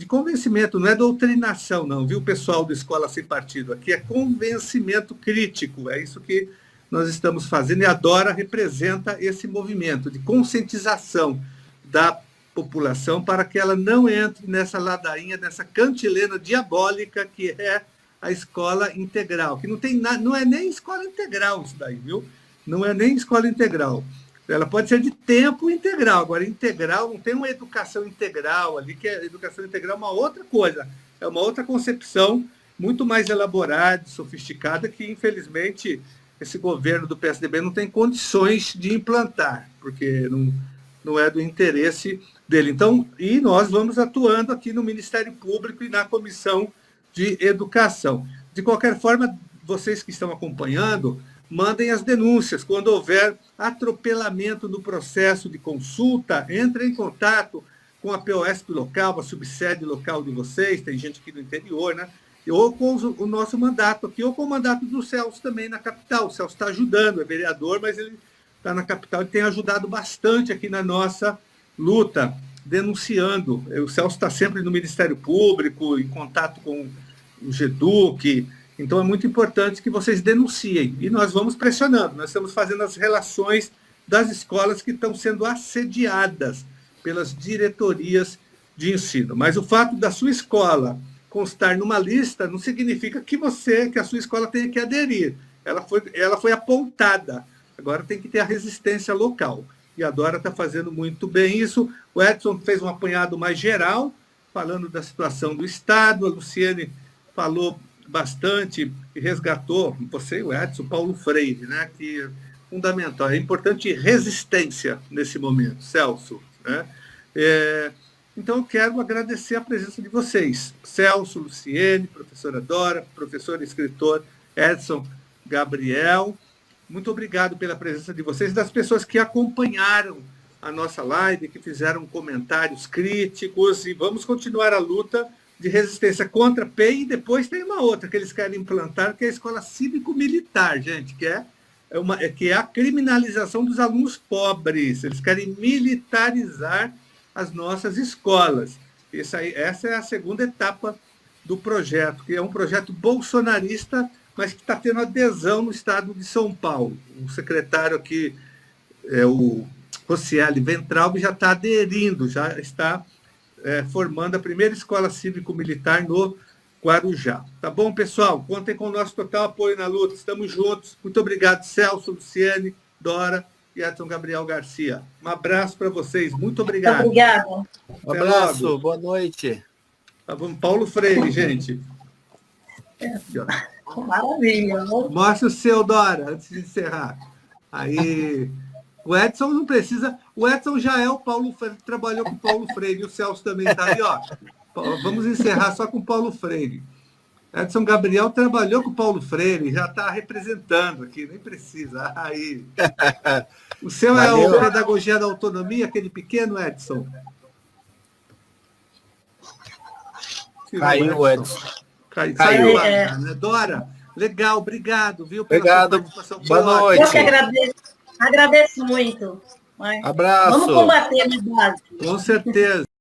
convencimento, não é doutrinação, não, viu, pessoal do Escola Sem Partido? Aqui é convencimento crítico, é isso que nós estamos fazendo, e a Dora representa esse movimento de conscientização da população para que ela não entre nessa ladainha, nessa cantilena diabólica que é a escola integral, que não é nem escola integral isso daí, viu? Não é nem escola integral. Ela pode ser de tempo integral, agora integral não tem uma educação integral ali, que a educação integral é uma outra coisa, é uma outra concepção muito mais elaborada, sofisticada, que infelizmente esse governo do PSDB não tem condições de implantar, porque não é do interesse dele. Então, e nós vamos atuando aqui no Ministério Público e na Comissão de Educação. De qualquer forma, vocês que estão acompanhando, mandem as denúncias. Quando houver atropelamento no processo de consulta, entrem em contato com a POSP local, a subsede local de vocês, tem gente aqui no interior, né? Ou com o nosso mandato aqui, ou com o mandato do Celso também na capital. O Celso está ajudando, é vereador, mas ele está na capital e tem ajudado bastante aqui na nossa luta, denunciando. O Celso está sempre no Ministério Público, em contato com o GEDUC. Então, é muito importante que vocês denunciem. E nós vamos pressionando. Nós estamos fazendo as relações das escolas que estão sendo assediadas pelas diretorias de ensino. Mas o fato da sua escola constar numa lista não significa que a sua escola tenha que aderir. Ela foi apontada. Agora tem que ter a resistência local. E a Dora está fazendo muito bem isso. O Edson fez um apanhado mais geral, falando da situação do Estado. A Luciene falou bastante e resgatou, você e o Edson, Paulo Freire, né, que é fundamental. É importante resistência nesse momento, Celso. Né? Então, eu quero agradecer a presença de vocês. Celso, Luciene, professora Dora, professor e escritor Edson Gabriel. Muito obrigado pela presença de vocês e das pessoas que acompanharam a nossa live, que fizeram comentários críticos, e vamos continuar a luta de resistência contra a PEI, e depois tem uma outra que eles querem implantar, que é a escola cívico-militar, gente, que é a criminalização dos alunos pobres. Eles querem militarizar as nossas escolas. Essa é a segunda etapa do projeto, que é um projeto bolsonarista, mas que está tendo adesão no estado de São Paulo. O secretário aqui, o Rocieli Ventralbe, já está aderindo, já está formando a primeira escola cívico-militar no Guarujá. Tá bom, pessoal? Contem com o nosso total apoio na luta. Estamos juntos. Muito obrigado, Celso, Luciene, Dora e Edson Gabriel Garcia. Um abraço para vocês. Muito obrigado. Obrigada. Um abraço. Boa noite. Tá bom, Paulo Freire, gente. Maravilha. Mostra o seu, Dora, antes de encerrar. Aí, o Edson não precisa... O Edson já é o Paulo Freire, trabalhou com o Paulo Freire, e o Celso também está ali, ó. Vamos encerrar só com o Paulo Freire. Edson Gabriel trabalhou com o Paulo Freire, já está representando aqui, nem precisa. Aí. O seu Valeu. É o Pedagogia da Autonomia, aquele pequeno, Edson? Caiu o Edson. Caiu lá, né? Dora, Legal, obrigado, viu? Obrigado, boa noite. Eu que agradeço muito. Abraço. Vamos combater na base. Com certeza.